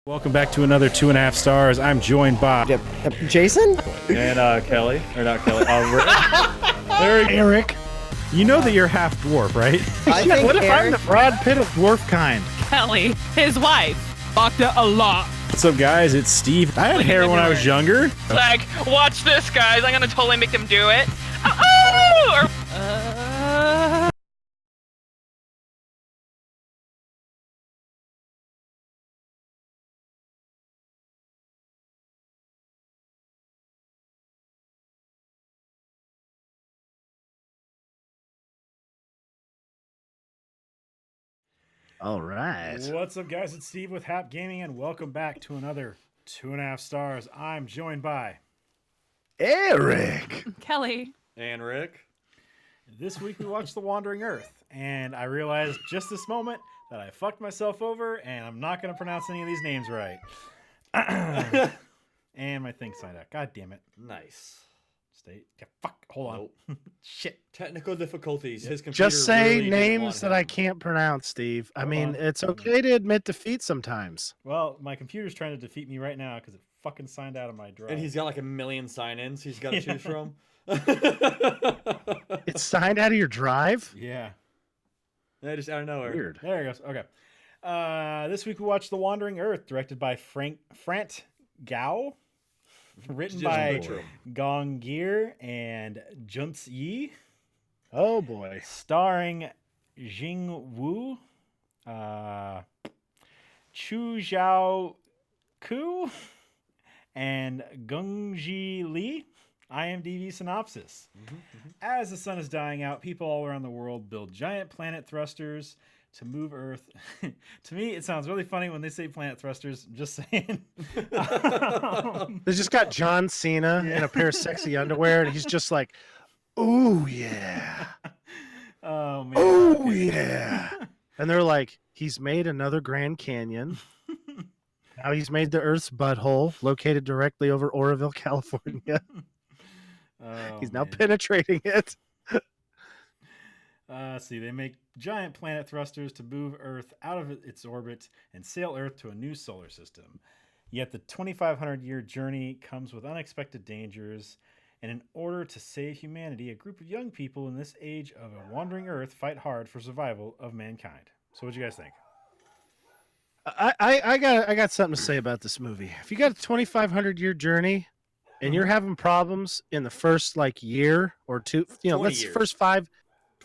Welcome back to another 2.5 stars. I'm joined by Jason and Kelly, or not Kelly, Erik. You know that you're half dwarf, right? I think What if I'm Erik, the Brad Pitt of dwarf kind? Kelly, his wife, fucked it a lot. What's up, guys? It's Steve. I had hair when I was younger. Like, watch this, guys. I'm gonna totally make them do it. Oh! All right. What's up, guys? It's Steve with Hap Gaming, and welcome back to another 2.5 stars. I'm joined by Erik. Kelly. and Rick. This week we watched The Wandering Earth, and I realized just this moment that I fucked myself over, and I'm not going to pronounce any of these names right. And my thing signed out. God damn it. Nice. Stay. Yeah, fuck. Hold on. Nope. Shit. Technical difficulties. His computer Just say literally didn't names want that him. I can't pronounce, Steve. I Hold mean, on. it's okay to admit defeat sometimes. Well, my computer's trying to defeat me right now because it fucking signed out of my drive. And he's got like a million sign-ins he's got to choose from. It's signed out of your drive? Yeah. Yeah, just out of nowhere. Weird. There he goes. Okay. This week we watched The Wandering Earth, directed by Frant Gao, written Just by butcher 'em. Gong Gear and Junts Yi, Oh, boy. starring Jing Wu, Chu Zhao Ku, and Gungji Li. IMDb synopsis. As the sun is dying out, people all around the world build giant planet thrusters to move Earth. To me, it sounds really funny when they say planet thrusters. I'm just saying. They just got John Cena in a pair of sexy underwear, and he's just like, ooh, yeah. Oh, man. Ooh, yeah. And they're like, he's made another Grand Canyon. Now he's made the Earth's butthole, located directly over Oroville, California. Oh, He's now man. penetrating it. See, they make giant planet thrusters to move Earth out of its orbit and sail Earth to a new solar system. Yet the 2,500-year journey comes with unexpected dangers, and in order to save humanity, a group of young people in this age of a wandering Earth fight hard for survival of mankind. So, what do you guys think? I got something to say about this movie. If you got a 2,500-year journey and you're having problems in the first like year or two, 20 let's years. first 20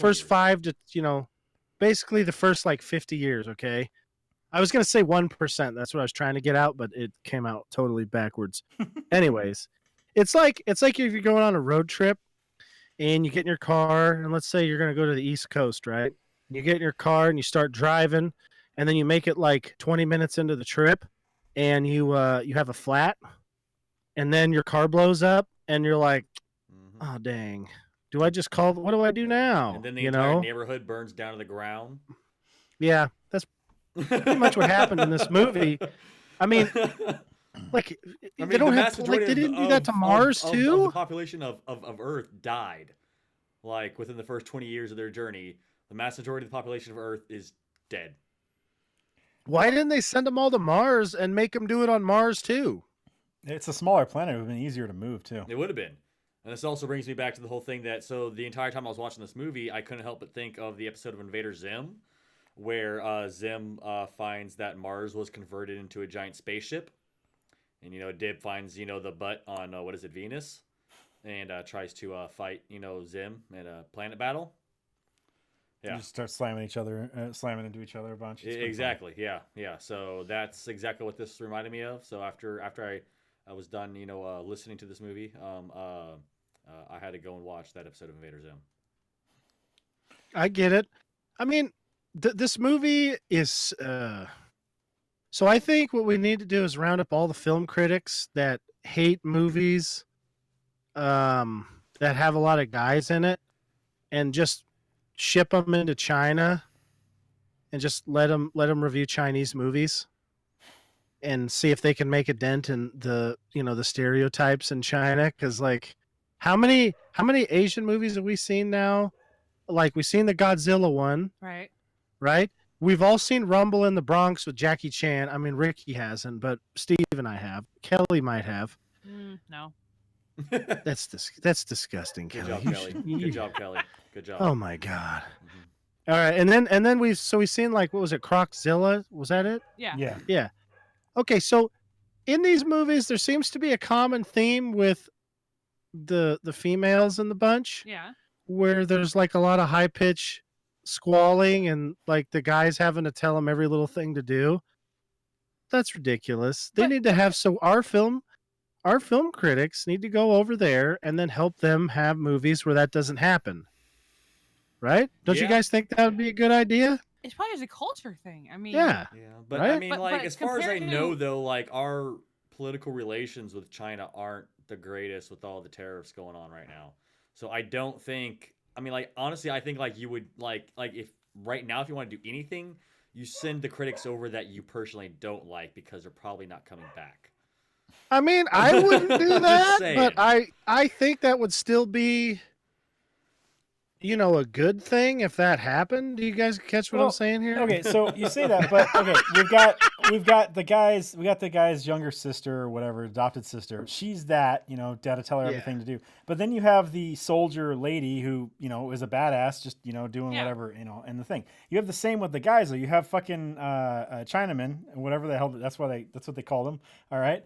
years. five to basically the first like 50 years. Okay, I was gonna say 1%. That's what I was trying to get out, but it came out totally backwards. Anyways, it's like if you're going on a road trip and you get in your car and let's say you're gonna go to the East Coast, right? You get in your car and you start driving. And then you make it like 20 minutes into the trip, and you have a flat, and then your car blows up, and you're like, oh dang, do I just call? What do I do now? And then the entire neighborhood burns down to the ground. Yeah, that's pretty much what happened in this movie. I mean, like they don't have like they didn't do that to Mars too. The population of Earth died, like within the first 20 years of their journey. The mass majority of the population of Earth is dead. Why didn't they send them all to Mars and make them do it on Mars too? It's a smaller planet. It would have been easier to move, too. It would have been. And this also brings me back to the whole thing that, so the entire time I was watching this movie, I couldn't help but think of the episode of Invader Zim, where Zim finds that Mars was converted into a giant spaceship. And, Dib finds, the butt on, Venus? And tries to fight, Zim in a planet battle. Yeah. You just start slamming slamming into each other a bunch. It's pretty Exactly. Yeah. So that's exactly what this reminded me of. So after I was done, listening to this movie, I had to go and watch that episode of Invader Zim. I get it. I mean, this movie is. So I think what we need to do is round up all the film critics that hate movies, that have a lot of guys in it, and just ship them into China, and just let them review Chinese movies, and see if they can make a dent in the the stereotypes in China. Because like, how many Asian movies have we seen now? Like we've seen the Godzilla one, Right. right? We've all seen Rumble in the Bronx with Jackie Chan. I mean, Ricky hasn't, but Steve and I have. Kelly might have. No. That's disgusting, Good Kelly. job, Kelly. Good job, Kelly. Good job. Oh my god. Mhm. All right, and then we've seen like what was it, Croczilla? Was that it? Yeah. Yeah. Yeah. Okay, so in these movies, there seems to be a common theme with the females in the bunch, Yeah. where there's like a lot of high pitch squalling and like the guys having to tell them every little thing to do. That's ridiculous. They But- need to have our film critics need to go over there and then help them have movies where that doesn't happen. Right? Don't you Yeah. guys think that would be a good idea? It's probably just a culture thing. I mean, Yeah. Yeah, but I Right? mean, But- like, but as far as I compared know, to- though, like, our political relations with China aren't the greatest with all the tariffs going on right now. So I don't think. I mean, like, honestly, I think like you would like if right now if you want to do anything, you send the critics over that you personally don't like because they're probably not coming back. I mean, I wouldn't do Just that, saying. but I think that would still be, a good thing if that happened. Do you guys catch what I'm Well, saying here? Okay, so you say that, but okay, we've got the guy's younger sister or whatever, adopted sister. She's that, dad to tell her Yeah. everything to do. But then you have the soldier lady who, is a badass, just doing Yeah. whatever, and the thing. You have the same with the guys though. You have fucking Chinaman, whatever the hell. That's what they call them. All right,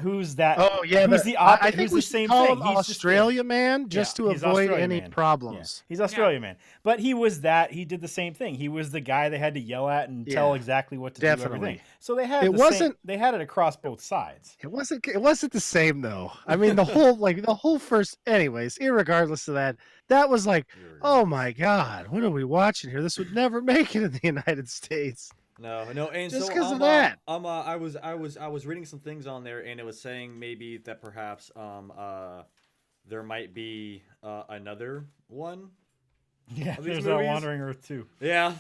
who's that? Oh yeah, who's the, the I think who's we the should same call thing. him He's just Australia man, just Yeah, to he's avoid Australia any man. problems. He's Australia man, but he was that. He did the same thing. He was the guy they had to yell at and tell Yeah, exactly what to do. definitely. Everything. So they had It they had it across both sides. It wasn't the same though. I mean, the whole first. Anyways, irregardless of that, that was like, oh my god, what are we watching here? This would never make it in the United States. No, and Just so 'cause of that. I was reading some things on there, and it was saying maybe that perhaps there might be another one. Yeah, Are these there's movies? Wandering Earth too. Yeah.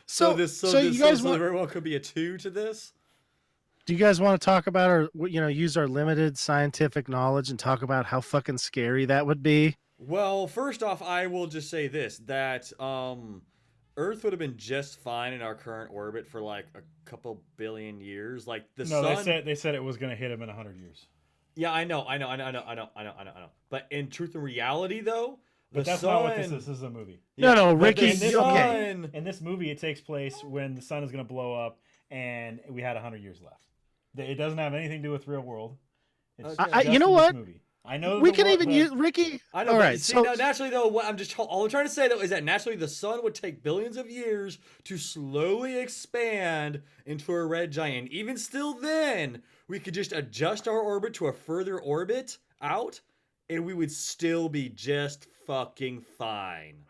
So you guys so there very well could be a 2 to this. do you guys want to talk about use our limited scientific knowledge and talk about how fucking scary that would be? Well, first off, I will just say this: that Earth would have been just fine in our current orbit for like a couple billion years. Like the No, sun. they said it was going to hit him in 100 years. Yeah, I know. But in truth and reality, though, But that's not what this is. This is a movie. No, but Ricky, the okay. sun- In this movie, it takes place when the sun is going to blow up, and we had 100 years left. It doesn't have anything to do with real world. It's Okay. just you know in this what? movie. I know We the can wor- even the- use Ricky. I know. All But right, see, so now, naturally, though, what all I'm trying to say though is that naturally the sun would take billions of years to slowly expand into a red giant. Even still, then we could just adjust our orbit to a further orbit out, and we would still be just fucking fine.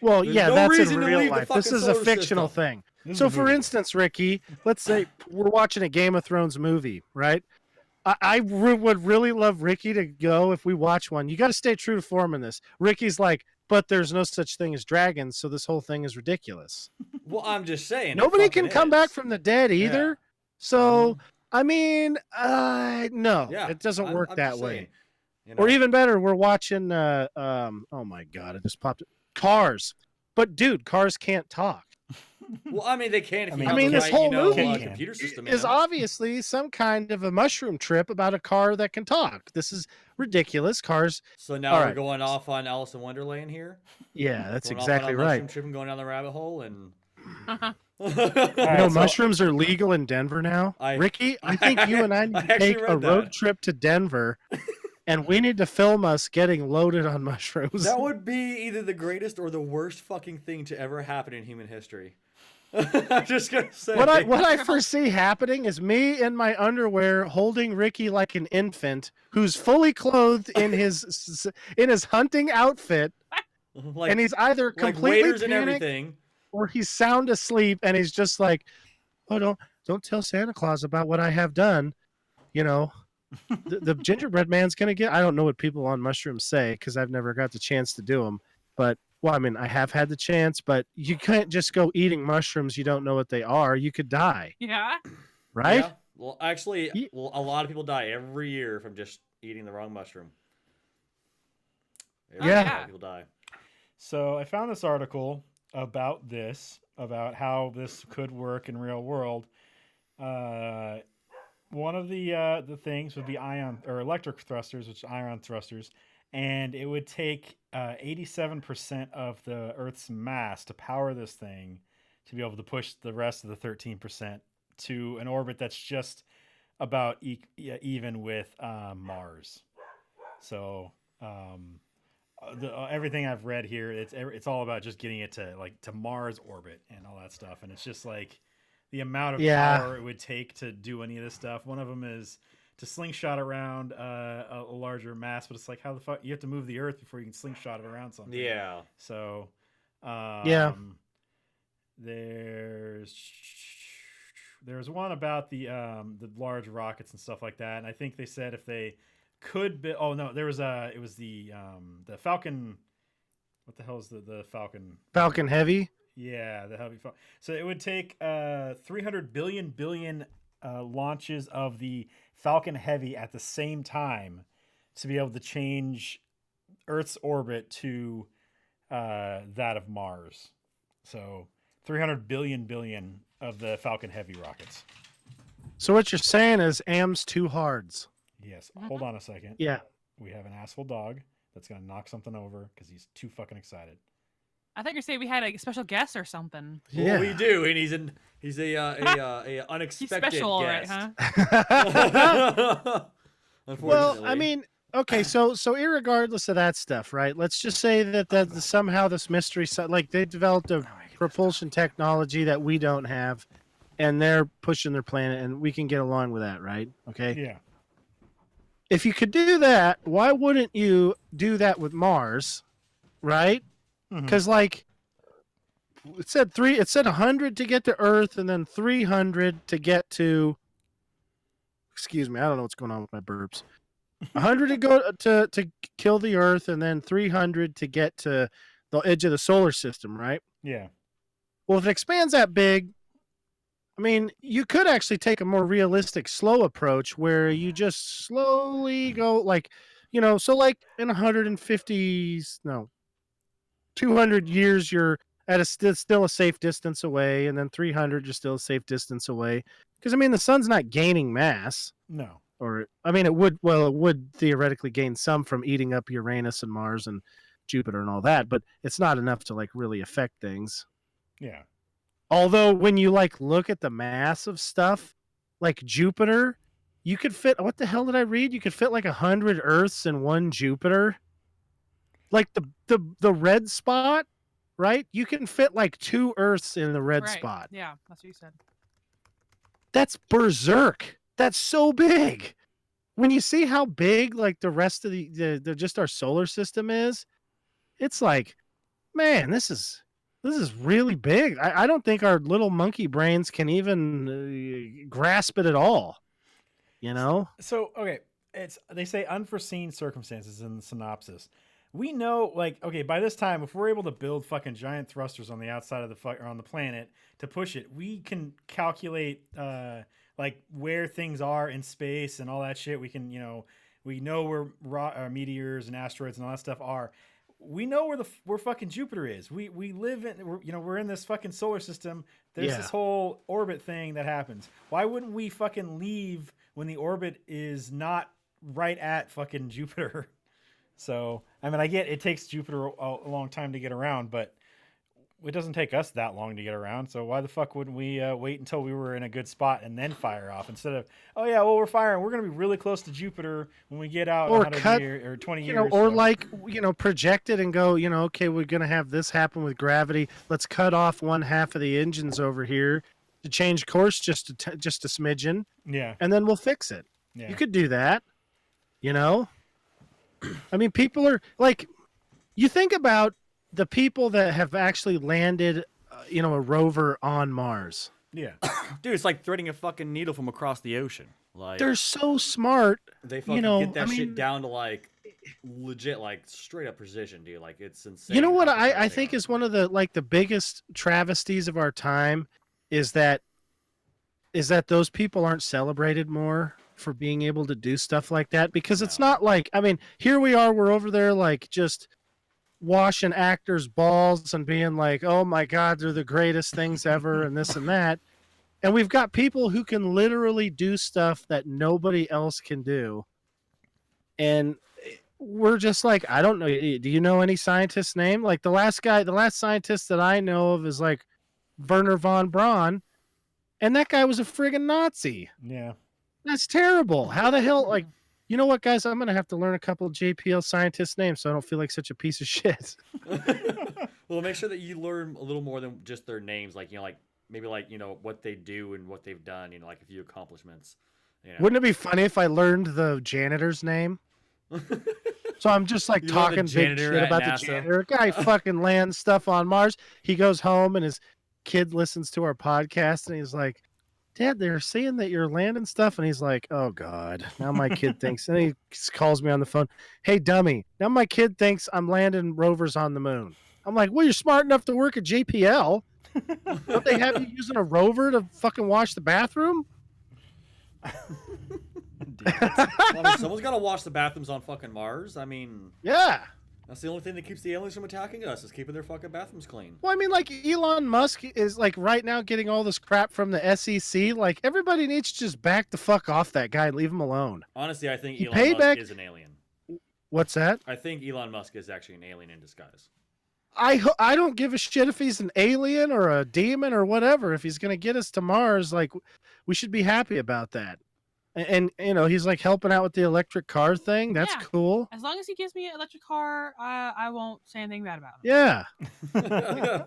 well, there's yeah, no that's in reason to real leave the life. This fucking is a solar fictional system. thing. This is So, a for movie. instance, Ricky, let's say we're watching a Game of Thrones movie, right? I would really love Ricky to go if we watch one. You got to stay true to form in this. Ricky's like, but there's no such thing as dragons, so this whole thing is ridiculous. Well, I'm just saying. it Nobody fucking can come is. back from the dead either. Yeah. So, I mean, no, Yeah, it doesn't I'm- work I'm that just way. saying, you Or know. even better, we're watching oh my god, it just popped. Cars. But dude, cars can't talk. Well, I mean, they can if I you mean, have I mean, the this right, whole movie computer system. Is obviously some kind of a mushroom trip about a car that can talk. This is ridiculous. Cars. So now All we're right. going off on Alice in Wonderland here. Yeah, that's Going off exactly on a mushroom right. Trip and going down the rabbit hole and. All You right, know, so- mushrooms are legal in Denver now. Ricky, I think you and I need to actually take a read road that. trip to Denver, and we need to film us getting loaded on mushrooms. That would be either the greatest or the worst fucking thing to ever happen in human history. I'm just gonna say. What I foresee happening is me in my underwear holding Ricky like an infant who's fully clothed in his hunting outfit, like, and he's either like completely waiters and panicked everything. or he's sound asleep and he's just like, "Oh, don't tell Santa Claus about what I have done." You know, the gingerbread man's gonna get. I don't know what people on mushrooms say because I've never got the chance to do them, but. Well, I mean, I have had the chance, but you can't just go eating mushrooms. You don't know what they are. You could die, Yeah. right? Yeah. Well, actually, Ye- a lot of people die every year from just eating the wrong mushroom. Yeah. A lot of people die. So I found this article about this, about how this could work in real world. One of the things would be ion or electric thrusters, which are ion thrusters, and it would take 87% of the Earth's mass to power this thing to be able to push the rest of the 13% to an orbit that's just about even with Mars. So everything I've read here, it's all about just getting it to Mars orbit and all that stuff, and it's just like the amount of power it would take to do any of this stuff. One of them is to slingshot around a larger mass, but it's like, how the fuck you have to move the Earth before you can slingshot it around something. Yeah. So, there's one about the large rockets and stuff like that, and I think they said if they could be, it was the Falcon. What the hell is the Falcon? Falcon Heavy. Yeah, the Heavy Falcon. So it would take 300 billion launches of the Falcon Heavy at the same time to be able to change Earth's orbit to that of Mars. So 300 billion of the Falcon Heavy rockets. So what you're saying is AM's too hards. Yes. Hold on a second. Yeah. We have an asshole dog that's going to knock something over because he's too fucking excited. I thought you were saying we had a special guest or something. Yeah. Well, we do, and he's a unexpected He's special, guest. right, huh? Unfortunately. Well, I mean, okay, so irregardless of that stuff, right? Let's just say that somehow this mystery, like they developed a propulsion technology that we don't have, and they're pushing their planet, and we can get along with that, right? Okay. Yeah. If you could do that, why wouldn't you do that with Mars, right? Because like it said 100 to get to Earth, and then 300 to get to. Excuse me, I don't know what's going on with my burps. 100 to go to kill the Earth, and then 300 to get to the edge of the solar system, right? Yeah. Well, if it expands that big, I mean, you could actually take a more realistic, slow approach where you just slowly go, like, so like in 200 years, you're at still a safe distance away, and then 300, you're still a safe distance away. Because, I mean, the sun's not gaining mass. No. Or, I mean, it would theoretically gain some from eating up Uranus and Mars and Jupiter and all that, but it's not enough to, like, really affect things. Yeah. Although, when you, like, look at the mass of stuff, like Jupiter, you could fit, what the hell did I read? You could fit, like, 100 Earths in one Jupiter. Like, the red spot, right? You can fit, like, 2 Earths in the red spot. Yeah, that's what you said. That's berserk. That's so big. When you see how big like the rest of the just our solar system is, it's like, man, this is really big. I don't think our little monkey brains can even grasp it at all. So okay, they say unforeseen circumstances in the synopsis. We know, like, okay, by this time, if we're able to build fucking giant thrusters on the outside of or on the planet to push it, we can calculate like where things are in space and all that shit. We can, we know where meteors and asteroids and all that stuff are. We know where fucking Jupiter is. We live in, we're in this fucking solar system. There's this whole orbit thing that happens. Why wouldn't we fucking leave when the orbit is not right at fucking Jupiter? So, I mean, I get it takes Jupiter a long time to get around, but it doesn't take us that long to get around. So why the fuck wouldn't we wait until we were in a good spot and then fire off instead of, oh yeah, well, we're firing. We're going to be really close to Jupiter when we get out in 100 years or 20 years. Or like, project it and go, okay, we're going to have this happen with gravity. Let's cut off one half of the engines over here to change course just a smidgen. Yeah. And then we'll fix it. Yeah. You could do that, I mean, people are like, you think about the people that have actually landed, a rover on Mars. Yeah. Dude, it's like threading a fucking needle from across the ocean. Like, they're so smart. They fucking get that shit down to like legit, like straight up precision, dude. Like, it's insane. You know what I think is one of the biggest travesties of our time is that those people aren't celebrated more for being able to do stuff like that, because it's not like, I mean, here we are, we're over there like just washing actors' balls and being like, "Oh my God, they're the greatest things ever," and this and that. And we've got people who can literally do stuff that nobody else can do. And we're just like, I don't know. Do you know any scientist's name? Like the last scientist that I know of is like Werner von Braun, and that guy was a friggin' Nazi. Yeah. That's terrible. How the hell? Like, you know what, guys? I'm gonna have to learn a couple of JPL scientists' names so I don't feel like such a piece of shit. Well, make sure that you learn a little more than just their names, like like maybe like what they do and what they've done, like a few accomplishments. Wouldn't it be funny if I learned the janitor's name? So I'm just like talking big shit about the janitor. Guy fucking lands stuff on Mars. He goes home and his kid listens to our podcast and he's like, "Dad, they're saying that you're landing stuff." And he's like, "Oh God, now my kid thinks." And he calls me on the phone. "Hey, dummy, now my kid thinks I'm landing rovers on the moon." I'm like, "Well, you're smart enough to work at JPL. Don't they have you using a rover to fucking wash the bathroom?" Someone's got to wash the bathrooms on fucking Mars. I mean, yeah. That's the only thing that keeps the aliens from attacking us, is keeping their fucking bathrooms clean. Well, I mean, like, Elon Musk is, like, right now getting all this crap from the SEC. Like, everybody needs to just back the fuck off that guy and leave him alone. Honestly, I think Elon Musk is an alien. What's that? I think Elon Musk is actually an alien in disguise. I don't give a shit if he's an alien or a demon or whatever. If he's going to get us to Mars, like, we should be happy about that. And he's like helping out with the electric car thing. That's cool. As long as he gives me an electric car, I won't say anything bad about him. Yeah.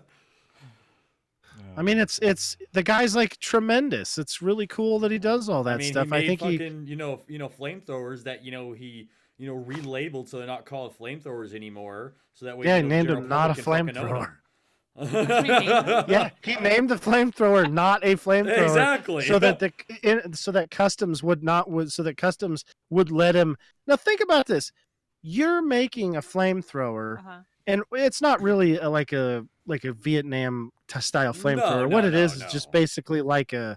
I mean, it's the guy's like tremendous. It's really cool that he does all that stuff. I think fucking, flamethrowers that he relabeled so they're not called flamethrowers anymore. So that way, he named him not a flamethrower. Yeah, he named the flamethrower not a flamethrower. Exactly. So that customs would let him. Now think about this: you're making a flamethrower, and it's not really like a Vietnam style flamethrower. What it is just basically like a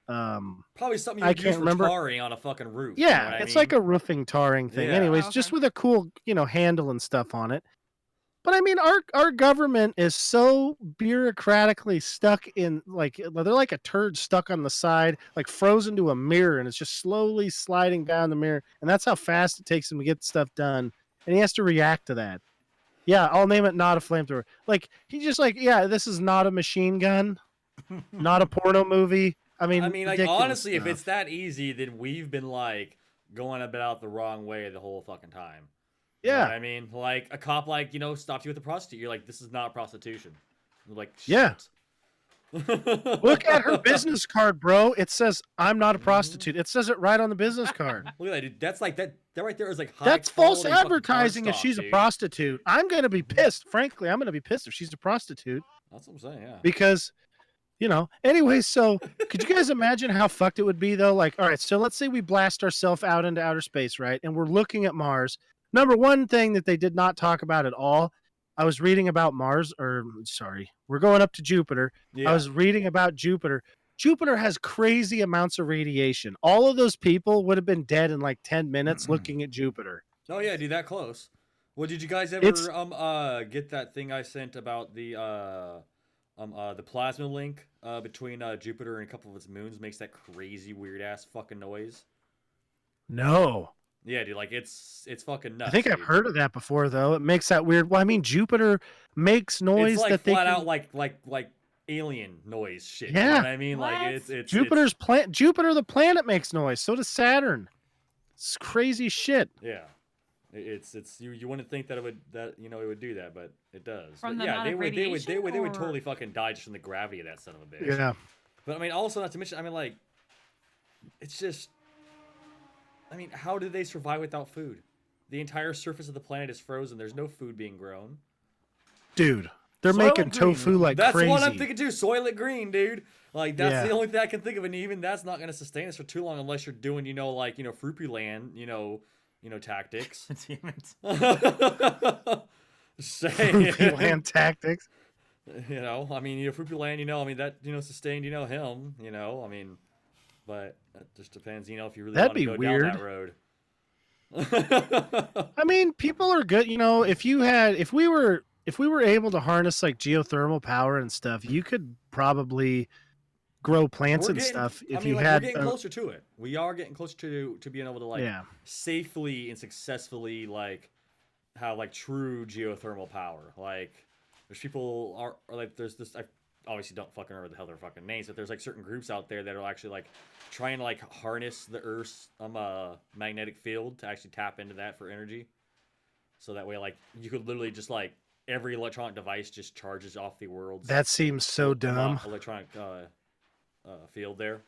probably something you use for tarring on a fucking roof. Yeah, it's like a roofing tarring thing. Yeah. Anyways, just with a cool handle and stuff on it. But I mean, our government is so bureaucratically stuck in, like, they're like a turd stuck on the side, like frozen to a mirror, and it's just slowly sliding down the mirror. And that's how fast it takes him to get stuff done. And he has to react to that. Yeah, I'll name it not a flamethrower. Like, he just like, yeah, this is not a machine gun, not a porno movie. I mean, like, honestly, if it's that easy, then we've been like going about the wrong way the whole fucking time. Yeah. You know what I mean? Like, a cop, like, stops you with a prostitute. You're like, this is not prostitution. You're like, shit. Yeah. Look at her business card, bro. It says, "I'm not a prostitute." It says it right on the business card. Look at that, dude. That's like, that right there is like high That's false quality advertising if she's a prostitute. I'm going to be pissed. Frankly, I'm going to be pissed if she's a prostitute. That's what I'm saying, yeah. Because, anyways, so could you guys imagine how fucked it would be, though? Like, all right, so let's say we blast ourselves out into outer space, right? And we're looking at Mars. Number one thing that they did not talk about at all, I was reading about we're going up to Jupiter. Yeah. I was reading about Jupiter. Jupiter has crazy amounts of radiation. All of those people would have been dead in like 10 minutes looking at Jupiter. Oh, yeah, dude, that close. Well, did you guys ever get that thing I sent about the plasma link between Jupiter and a couple of its moons makes that crazy weird-ass fucking noise? No. Yeah, dude, like it's fucking nuts. I think I've heard of that before, though. It makes that weird. Well, I mean, Jupiter makes noise it's like that flat out like alien noise shit. Yeah, you know what I mean, like it's Jupiter's planet. Jupiter, the planet, makes noise. So does Saturn. It's crazy shit. Yeah, it's you wouldn't think that it would do that, but it does. From but the yeah, they would or... totally fucking die just from the gravity of that son of a bitch. Yeah, but I mean, also not to mention, I mean, like, it's just. I mean, how do they survive without food? The entire surface of the planet is frozen. There's no food being grown. Dude, they're making tofu like that's crazy. That's what I'm thinking too. Soylent Green, dude. Like, that's the only thing I can think of. And even that's not going to sustain us for too long unless you're doing, Fruipy-Land, tactics. Damn it. Fruipy-Land tactics. I mean, Fruipy-Land, I mean, that, sustained, him, I mean... But it just depends, if you really want to go down that road. I mean, people are good. You know, if we were able to harness like geothermal power and stuff, you could probably grow plants We're and getting, stuff I if mean, you like we're had. getting closer to it. We are getting closer to being able to like Yeah. safely and successfully like have like true geothermal power. Like there's people are like there's this. I obviously don't fucking remember the hell their fucking names, but there's like certain groups out there that are actually like trying to like harness the Earth's magnetic field to actually tap into that for energy. So that way, like you could literally just like every electronic device just charges off the world's That seems so dumb. electronic field there.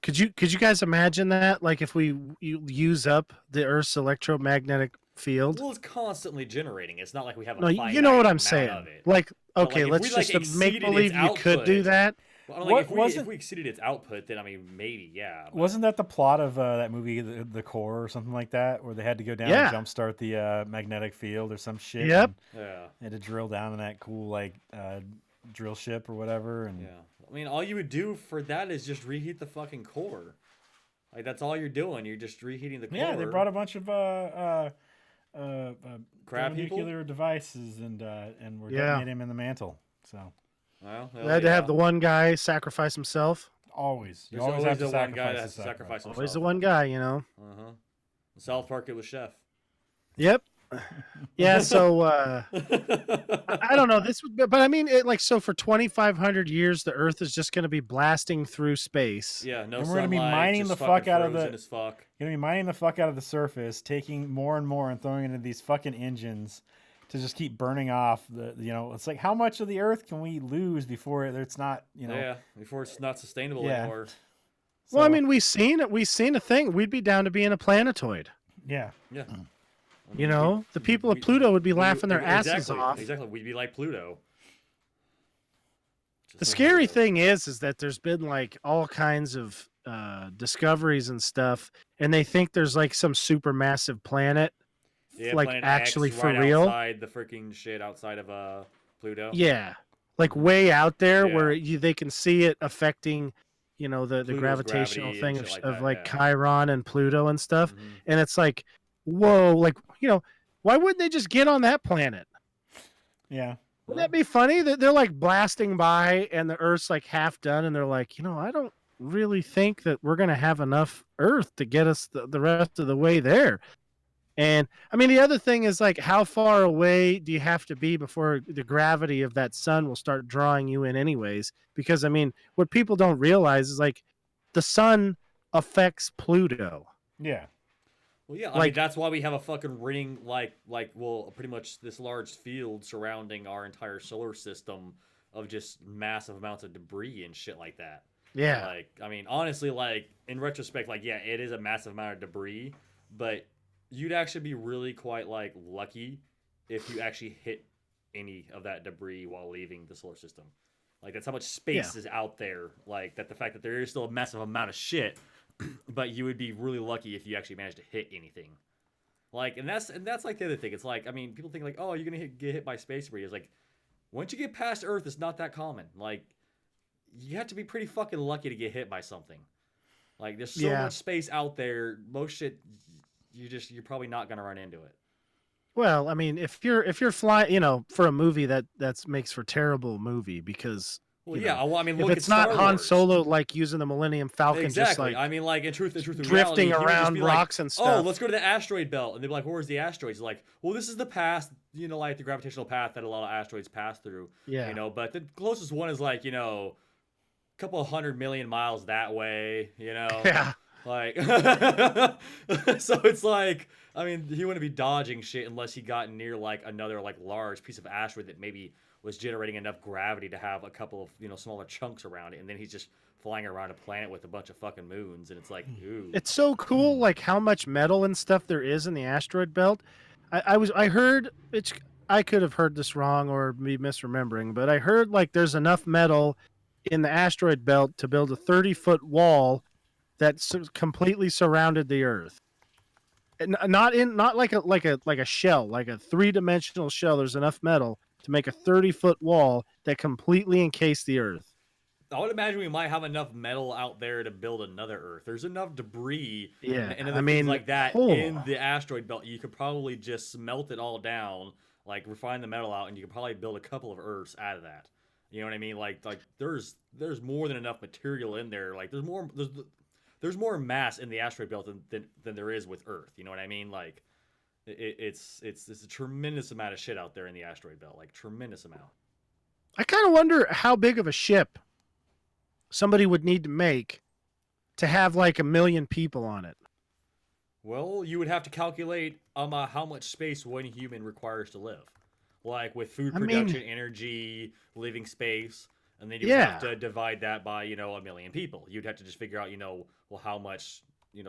Could you guys imagine that? Like if we use up the Earth's electromagnetic field? Well, it's constantly generating. It's not like we have a No, finite you know what I'm amount saying. of it. Like, But, okay, like, if let's we, like, just make exceeded believe its you could do output- that. Well, What like, if wasn't- we exceeded its output, then I mean maybe yeah. But Wasn't that the plot of that movie, the Core, or something like that, where they had to go down Yeah. and jumpstart the magnetic field or some shit? Yep. And yeah, they had to drill down in that cool like drill ship or whatever, and yeah. I mean, all you would do for that is just reheat the fucking core. Like that's all you're doing. You're just reheating the core. yeah, they brought a bunch of Crab people? nuclear devices and were Yeah. detonating them in the mantle. So Well, They had to have the one guy sacrifice himself. always, you There's always always have to the one guy that sacrifice. has to sacrifice himself. Always the one guy, you know. Uh-huh. In South Park, it was Chef. Yep. Yeah. So I don't know this, but I mean, so for 2,500 years, the Earth is just going to be blasting through space. Yeah, no And we're gonna be sunlight, mining just the fuck fucking out of frozen the- as fuck. You're gonna be mining the fuck out of the surface, taking more and more and throwing it into these fucking engines to just keep burning off the. You know, it's like how much of the Earth can we lose before it's not? You know. Yeah, before it's not sustainable Yeah. anymore. Well, I So, mean, we've seen it. We've seen a thing. We'd be down to being a planetoid. yeah. Yeah. I You mean, know, the people of Pluto would be laughing their asses exactly, off. Exactly, we'd be like Pluto. Just The like scary Pluto. thing is that there's been like all kinds of discoveries and stuff, and they think there's like some supermassive planet, Yeah, like Planet actually X for right real. outside the freaking shit outside of Pluto. Yeah, like way out there Yeah. where they can see it affecting, the Pluto's gravitational gravity thing and of, shit like of that, like yeah. Chiron and Pluto and stuff. Mhm. And it's like, whoa, like why wouldn't they just get on that planet? Yeah. Wouldn't that be funny that they're like blasting by and the Earth's like half done, and they're like, I don't really think that we're gonna have enough Earth to get us the rest of the way there. And I mean, the other thing is like, how far away do you have to be before the gravity of that sun will start drawing you in, anyways? Because I mean, what people don't realize is like, the sun affects Pluto. Yeah. Well, yeah, I mean Like- that's why we have a fucking ring well, pretty much this large field surrounding our entire solar system of just massive amounts of debris and shit like that. Yeah, Like, I mean, honestly, like in retrospect, like yeah, it is a massive amount of debris, but you'd actually be really quite like lucky if you actually hit any of that debris while leaving the solar system. Like that's how much space is out there. Like that the fact that there is still a massive amount of shit, but you would be really lucky if you actually managed to hit anything. Like, and that's like the other thing. It's like, I mean, people think like, oh, you're gonna get hit by space debris. It's like, once you get past Earth, it's not that common. Like, you have to be pretty fucking lucky to get hit by something. Like, there's so Yeah. much space out there. Most shit, you're probably not gonna run into it. well, I mean, if you're flying, for a movie that's makes for terrible movie, because Well, you yeah. know, Well, I mean, if look it's at not Star Han Wars. Solo like using the Millennium Falcon, Exactly. just like I mean, like in truth, drifting reality, he would just around be like, rocks and oh, stuff. let's go to the asteroid belt, and they'd be like, where's the asteroids? Like, well, this is the path, like the gravitational path that a lot of asteroids pass through. Yeah. But the closest one is like, a couple 100 million miles that way. Yeah. Like, so it's like, I mean, he wouldn't be dodging shit unless he got near like another like large piece of asteroid that maybe was generating enough gravity to have a couple of smaller chunks around it, and then he's just flying around a planet with a bunch of fucking moons, and it's like, ooh, It's so cool, like how much metal and stuff there is in the asteroid belt. I heard it's. I could have heard this wrong or be misremembering, but I heard like there's enough metal in the asteroid belt to build a 30-foot wall that completely surrounded the Earth. And not like a shell, like a 3-dimensional shell. There's enough metal to make a 30-foot wall that completely encased the Earth. I would imagine we might have enough metal out there to build another Earth. There's enough debris Yeah, and other I things mean, like that oh. in the asteroid belt. You could probably just smelt it all down, like refine the metal out, and you could probably build a couple of Earths out of that. You know what I mean? Like there's more than enough material in there. Like there's more mass in the asteroid belt than there is with Earth. You know what I mean? Like it's a tremendous amount of shit out there in the asteroid belt. Like tremendous amount. I kind of wonder how big of a ship somebody would need to make to have like 1 million people on it. Well, you would have to calculate how much space one human requires to live, like with food production, energy, living space, and then you would have to divide that by 1 million people. You'd have to just figure out how much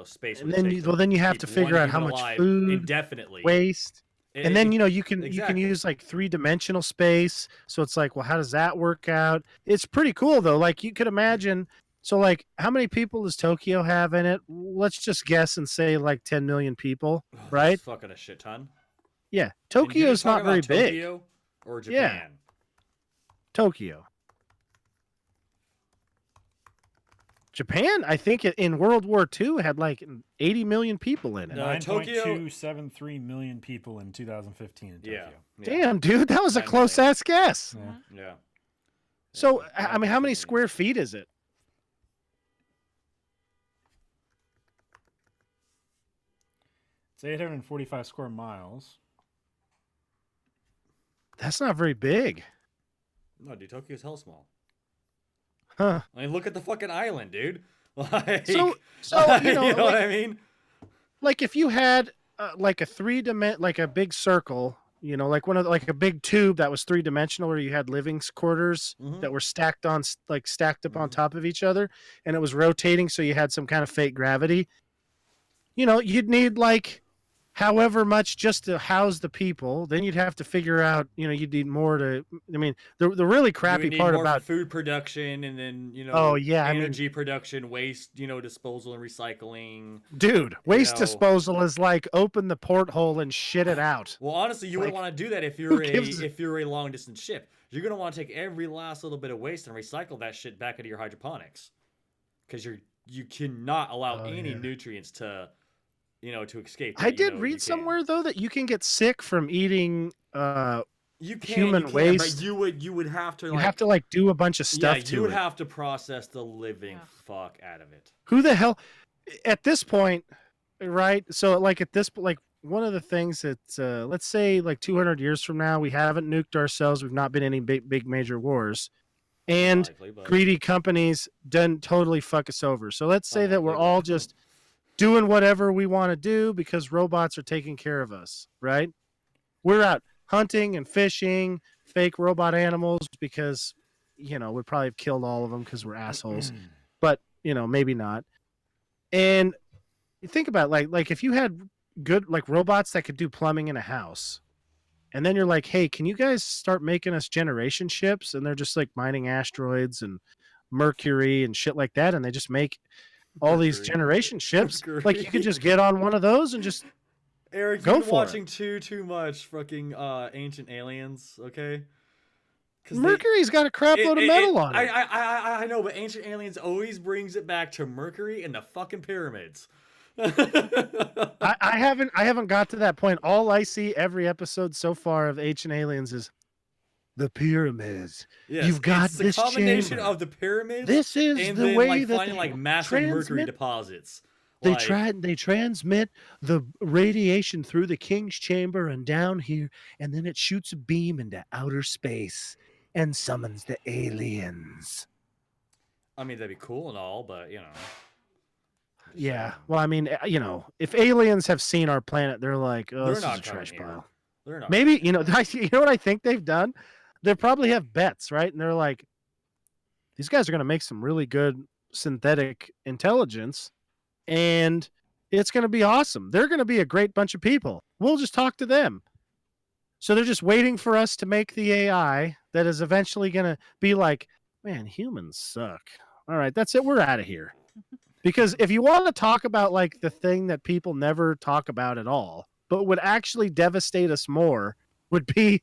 space. And then you have to figure out how much food indefinitely waste. And then you can use like 3-dimensional space. So it's like, well, how does that work out? It's pretty cool though. Like you could imagine. So like, how many people does Tokyo have in it? Let's just guess and say like 10 million people, right? That's fucking a shit ton. Yeah, Tokyo's not very big. Tokyo or Japan? Yeah. Tokyo. Japan, I think in World War II had like 80 million people in it. 9.273 million people in 2015 in Tokyo. Yeah. Damn, dude, that was a close-ass guess. Yeah. So, I mean, how many square feet is it? It's 845 square miles. That's not very big. No, dude, Tokyo's hell small. Huh. I mean, look at the fucking island, dude. Like, so you know what I mean? Like if you had like a big circle, like like a big tube that was 3-dimensional, where you had living quarters that were stacked up on top of each other, and it was rotating, so you had some kind of fake gravity. You'd need like however much just to house the people. Then you'd have to figure out, you'd need more to. I mean, the really crappy part about food production, and then energy production, waste, disposal and recycling. Dude, waste disposal is like open the porthole and shit it out. Well, honestly, you wouldn't want to do that if you're a long distance ship. You're gonna want to take every last little bit of waste and recycle that shit back into your hydroponics, because you cannot allow any nutrients to escape. I did read somewhere though that you can get sick from eating human but waste. you would have to. You have to like do a bunch of stuff. Yeah, you would have to process the living fuck out of it. Who the hell? At this point, right? So like at this, like one of the things that let's say like 200 years from now, we haven't nuked ourselves. We've not been in any big major wars, and greedy companies done totally fuck us over. So let's say that we're all just doing whatever we want to do because robots are taking care of us, right? We're out hunting and fishing fake robot animals because, we probably have killed all of them because we're assholes, but, maybe not. And you think about like if you had good like robots that could do plumbing in a house, and then you're like, hey, can you guys start making us generation ships? And they're just like mining asteroids and Mercury and shit like that, and they just make all these generation ships. Like you could just get on one of those and just Eric, go you've been for watching too much fucking Ancient Aliens, okay? Mercury's got a crap load of metal on it. I know, but Ancient Aliens always brings it back to Mercury and the fucking pyramids. I haven't got to that point. All I see every episode so far of Ancient Aliens is the pyramids. Yes, you've got this combination chamber of the pyramids. This is and the then, way that finding like massive mercury deposits. They transmit the radiation through the king's chamber and down here, and then it shoots a beam into outer space and summons the aliens. I mean, that'd be cool and all, but Yeah, well, I mean, if aliens have seen our planet, they're like, oh, this is a trash pile. They're not. Maybe you know what I think they've done? They probably have bets, right? And they're like, these guys are going to make some really good synthetic intelligence, and it's going to be awesome. They're going to be a great bunch of people. We'll just talk to them. So they're just waiting for us to make the AI that is eventually going to be like, man, humans suck. All right, that's it. We're out of here. Because if you want to talk about like the thing that people never talk about at all, but would actually devastate us more, would be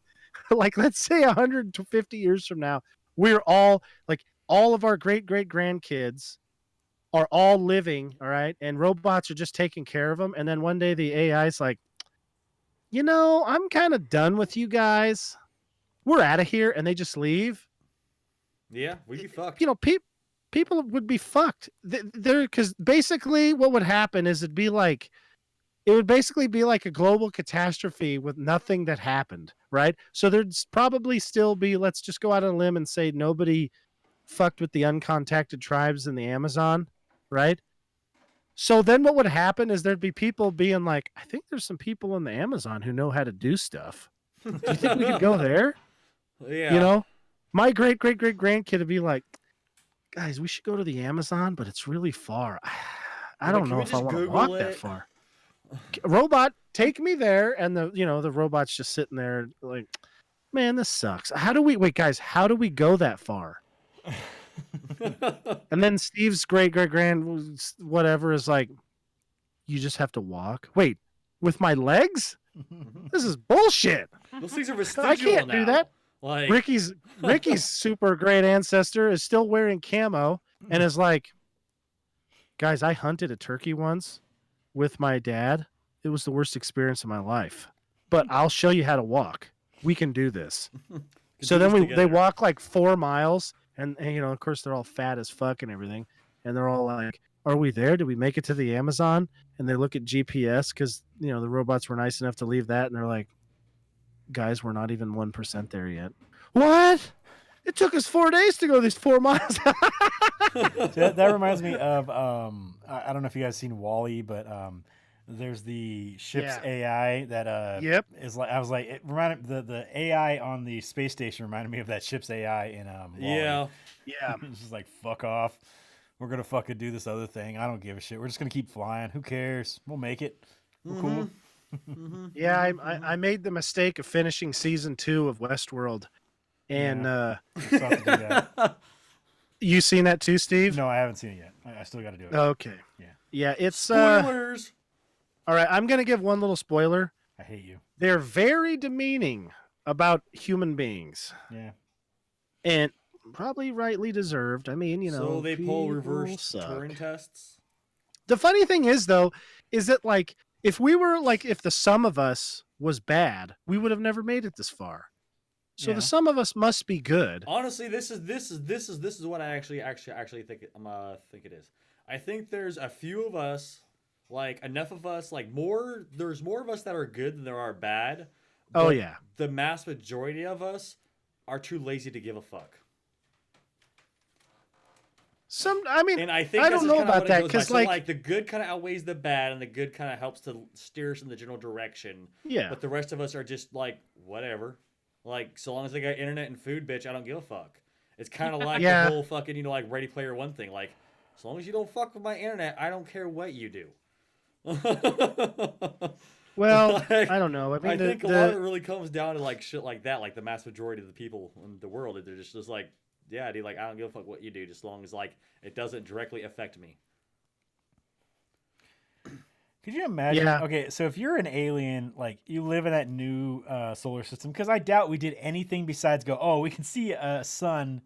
like, let's say 150 years from now, we're all like all of our great great grandkids are all living, all right, and robots are just taking care of them, and then one day the AI's like, I'm kind of done with you guys. We're out of here, and they just leave. Yeah, we'd be fucked. People would be fucked. Because basically what would happen is it would basically be like a global catastrophe with nothing that happened, right? So there'd probably still be, let's just go out on a limb and say nobody fucked with the uncontacted tribes in the Amazon, right? So then what would happen is there'd be people being like, I think there's some people in the Amazon who know how to do stuff. Do you think we could go there? Yeah. My great great great grandkid would be like, guys, we should go to the Amazon, but it's really far. I don't know if I want to walk that far. Robot, take me there, and the robot's just sitting there like, man, this sucks. How do we go that far? And then Steve's great great grand whatever is like, you just have to walk. Wait, with my legs? This is bullshit. Those things are vestigial I can't now. do that. Like Ricky's super great ancestor is still wearing camo and is like, guys, I hunted a turkey once with my dad. It was the worst experience of my life, but I'll show you how to walk. We can do this. So then they walk like 4 miles, and of course they're all fat as fuck and everything, and they're all like, are we there? Did we make it to the Amazon? And they look at GPS because the robots were nice enough to leave that, and they're like, guys, we're not even 1% there yet. What? It took us 4 days to go these 4 miles. That reminds me of I don't know if you guys seen Wall-E, but there's the ship's AI that is like, I was like, it reminded the AI on the space station reminded me of that ship's AI in Wall-E. Yeah. It's just like, fuck off. We're gonna fucking do this other thing. I don't give a shit. We're just gonna keep flying. Who cares? We'll make it. We're cool. Yeah, I made the mistake of finishing season 2 of Westworld, and Still have to do that. You seen that too, Steve? No, I haven't seen it yet. I still got to do it. Okay. Yeah. It's spoilers. All right, I'm gonna give one little spoiler. I hate you. They're very demeaning about human beings. Yeah. And probably rightly deserved. I mean, So they pull reverse suck. Turing tests. The funny thing is, though, is that like if the sum of us was bad, we would have never made it this far. So the sum of us must be good. Honestly, this is what I actually think it is. I think there's a few of us, like enough of us, like there's more of us that are good than there are bad. Oh yeah. The mass majority of us are too lazy to give a fuck. And I think I don't know about that because like the good kind of outweighs the bad, and the good kind of helps to steer us in the general direction. Yeah. But the rest of us are just like whatever. Like so long as they got internet and food, bitch, I don't give a fuck. It's kind of like the whole fucking like Ready Player One thing. Like as long as you don't fuck with my internet, I don't care what you do. Well, like, I don't know. I mean, I think a lot of it really comes down to like shit like that. Like the mass majority of the people in the world, they're just like, yeah, dude, like I don't give a fuck what you do, just as long as like it doesn't directly affect me. Could you imagine? Yeah. Okay, so if you're an alien, like you live in that new solar system, because I doubt we did anything besides go, oh, we can see a sun,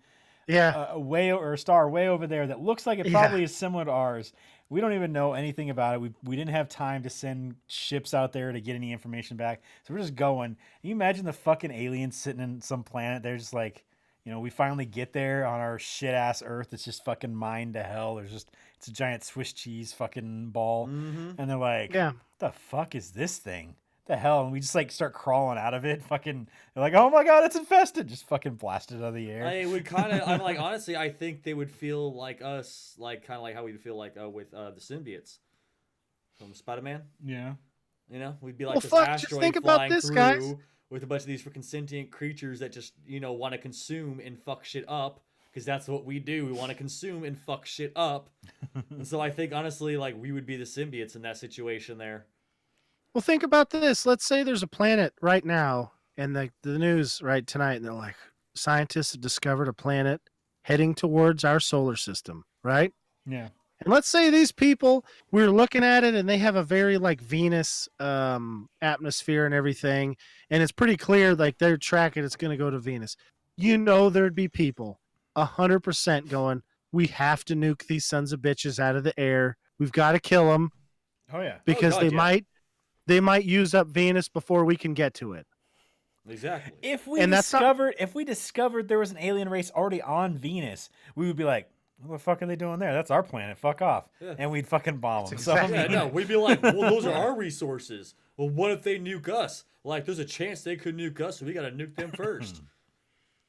or a star way over there that looks like it probably is similar to ours. We don't even know anything about it. We didn't have time to send ships out there to get any information back, so we're just going. Can you imagine the fucking aliens sitting in some planet? They're just like, we finally get there on our shit ass Earth. It's just fucking mined to hell. It's a giant Swiss cheese fucking ball. Mm-hmm. And they're like, what the fuck is this thing? The hell? And we just like start crawling out of it. Fucking, they're like, oh my God, it's infested. Just fucking blasted out of the air. I would kind of, I'm like, honestly, I think they would feel like us, like kind of like how we'd feel like with the symbiotes from Spider-Man. Yeah. We'd be like this just asteroid think about flying this, through guys. with a bunch of these freaking sentient creatures that just, want to consume and fuck shit up. Because that's what we do. We want to consume and fuck shit up. And so I think, honestly, like, we would be the symbiotes in that situation there. Well, think about this. Let's say there's a planet right now, and the news right tonight, and they're like, scientists have discovered a planet heading towards our solar system, right? Yeah. And let's say these people, we're looking at it, and they have a very, like, Venus atmosphere and everything, and it's pretty clear, like, they're tracking it's going to go to Venus. There'd be people 100% going, we have to nuke these sons of bitches out of the air. We've got to kill them Oh yeah. because God, they might use up Venus before we can get to it. Exactly. If we And that's not- discovered there was an alien race already on Venus, we would be like, what the fuck are they doing there? That's our planet. Fuck off. Yeah. And we'd fucking bomb them. That's So, I exactly- Yeah, mean, no, we'd be like, well, those are our resources. Well, what if they nuke us? Like, there's a chance they could nuke us, so we got to nuke them first.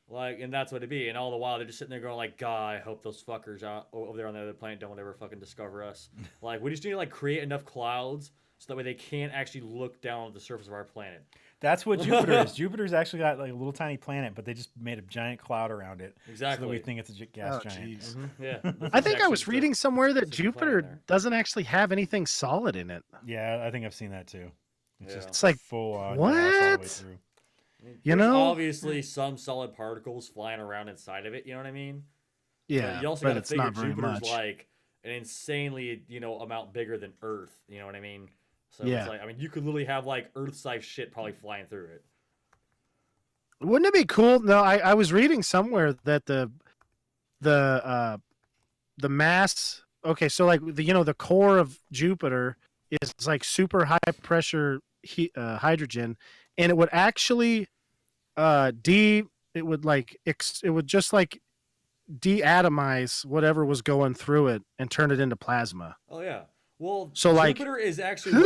Like, and that's what it'd be. And all the while, they're just sitting there going, like, God, I hope those fuckers out over there on the other planet don't ever fucking discover us. Like, we just need to, like, create enough clouds so that way they can't actually look down at the surface of our planet. that's what Jupiter is. Jupiter's actually got like a little tiny planet, but they just made a giant cloud around it. Exactly. So that we think it's a gas Oh, giant. jeez. Yeah. I think I was Actually, reading somewhere that it's a planet Jupiter there. doesn't actually have anything solid in it. Yeah, I think I've seen that too. It's Yeah. just It's like, full on what? gas all the way through. You There's know? obviously some solid particles flying around inside of it. You know what I mean? Yeah, But you also but got to it's figure not very Jupiter's much. like an insanely, amount bigger than Earth. You know what I mean? So Yeah. it's like, I mean, you could literally have like Earth-sized shit probably flying through it. Wouldn't it be cool? No, I was reading somewhere that the mass. Okay, so like the core of Jupiter is like super high pressure hydrogen, and it would actually it would just like deatomize whatever was going through it and turn it into plasma. Oh yeah. Well, So, like- Jupiter is actually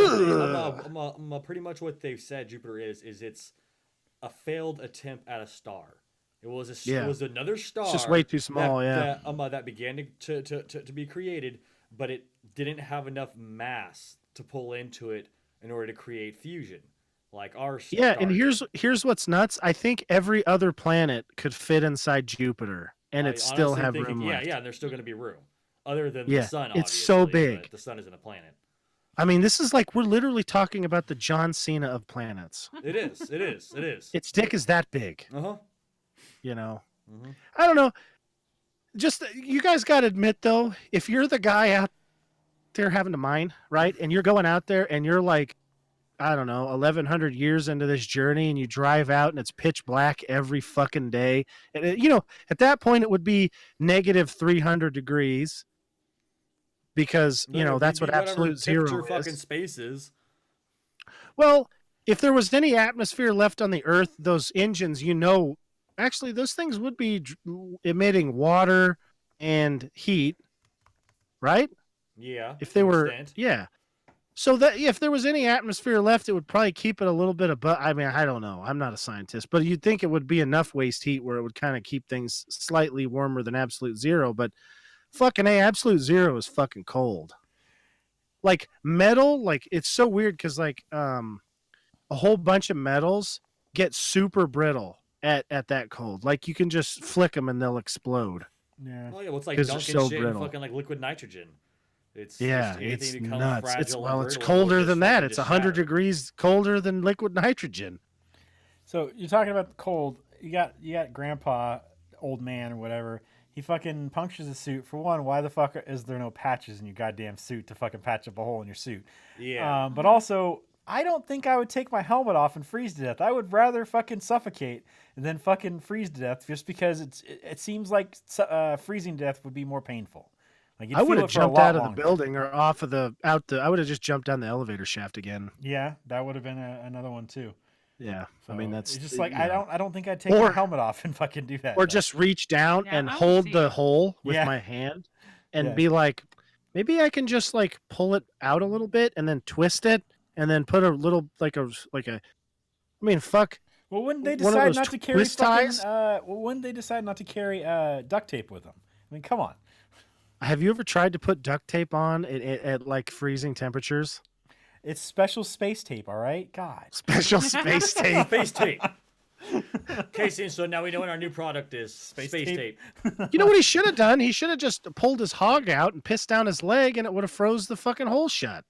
pretty much what they've said. Jupiter is it's a failed attempt at a star. It was Yeah. it was another star. It's just way too small. that began to be created, but it didn't have enough mass to pull into it in order to create fusion, like our star. Yeah, and here's what's nuts. I think every other planet could fit inside Jupiter, and I it still honestly have think room left. and there's still going to be room, other than Yeah, the sun. it's so obviously, but big. The sun isn't a planet. I mean, this is like we're literally talking about the John Cena of planets. It is. It is. It is. Its dick is that big, Uh-huh. you know. Mhm. I don't know. Just you guys got to admit though, if you're the guy out there having to mine, right, and you're going out there and you're like, I don't know, 1,100 years into this journey, and you drive out and it's pitch black every fucking day, and at that point it would be negative 300 degrees. Because No, that's it'd what be whatever absolute zero temperature is. fucking space is. Well, if there was any atmosphere left on the Earth, those engines, actually those things would be emitting water and heat, right? Yeah. If they to an were, extent. yeah. So that if there was any atmosphere left, it would probably keep it a little bit above. I mean, I don't know. I'm not a scientist, but you'd think it would be enough waste heat where it would kind of keep things slightly warmer than absolute zero. But fucking absolute zero is fucking cold. Like metal, like it's so weird because like a whole bunch of metals get super brittle at that cold. Like you can just flick them and they'll explode. Yeah. Oh yeah, well it's like 'Cause they're dunking so shit in brytle. fucking like liquid nitrogen. It's Yeah, just anything it's becomes nuts. It's fragile and it's brittle, colder just than that. fucking It's just 100 shatter. degrees colder than liquid nitrogen. So you're talking about the cold. You got Grandpa, old man or whatever. He fucking punctures a suit. For one, why the fuck is there no patches in your goddamn suit to fucking patch up a hole in your suit? Yeah. But also, I don't think I would take my helmet off and freeze to death. I would rather fucking suffocate than fucking freeze to death, just because it seems like freezing to death would be more painful. Like you'd I would feel have it for a jumped lot out of longer. the building or off of I would have just jumped down the elevator shaft again. Yeah, that would have been another one too. Yeah, So I mean that's it's just like you I know. don't think I'd take Or- my helmet off and fucking do that. Or though. just reach down Yeah, and I would hold see the it. hole with Yeah. my hand and Yeah. be like, maybe I can just like pull it out a little bit and then twist it and then put a little I mean, fuck. Well, wouldn't they one of decide those not to carry twist fucking? ties? Wouldn't they decide not to carry duct tape with them? I mean, come on. Have you ever tried to put duct tape on at like freezing temperatures? It's special space tape, all right? God. Special space tape. Space tape. Casey, so now we know what our new product is. Space tape. tape. You know what he should have done? He should have just pulled his hog out and pissed down his leg, and it would have froze the fucking hole shut.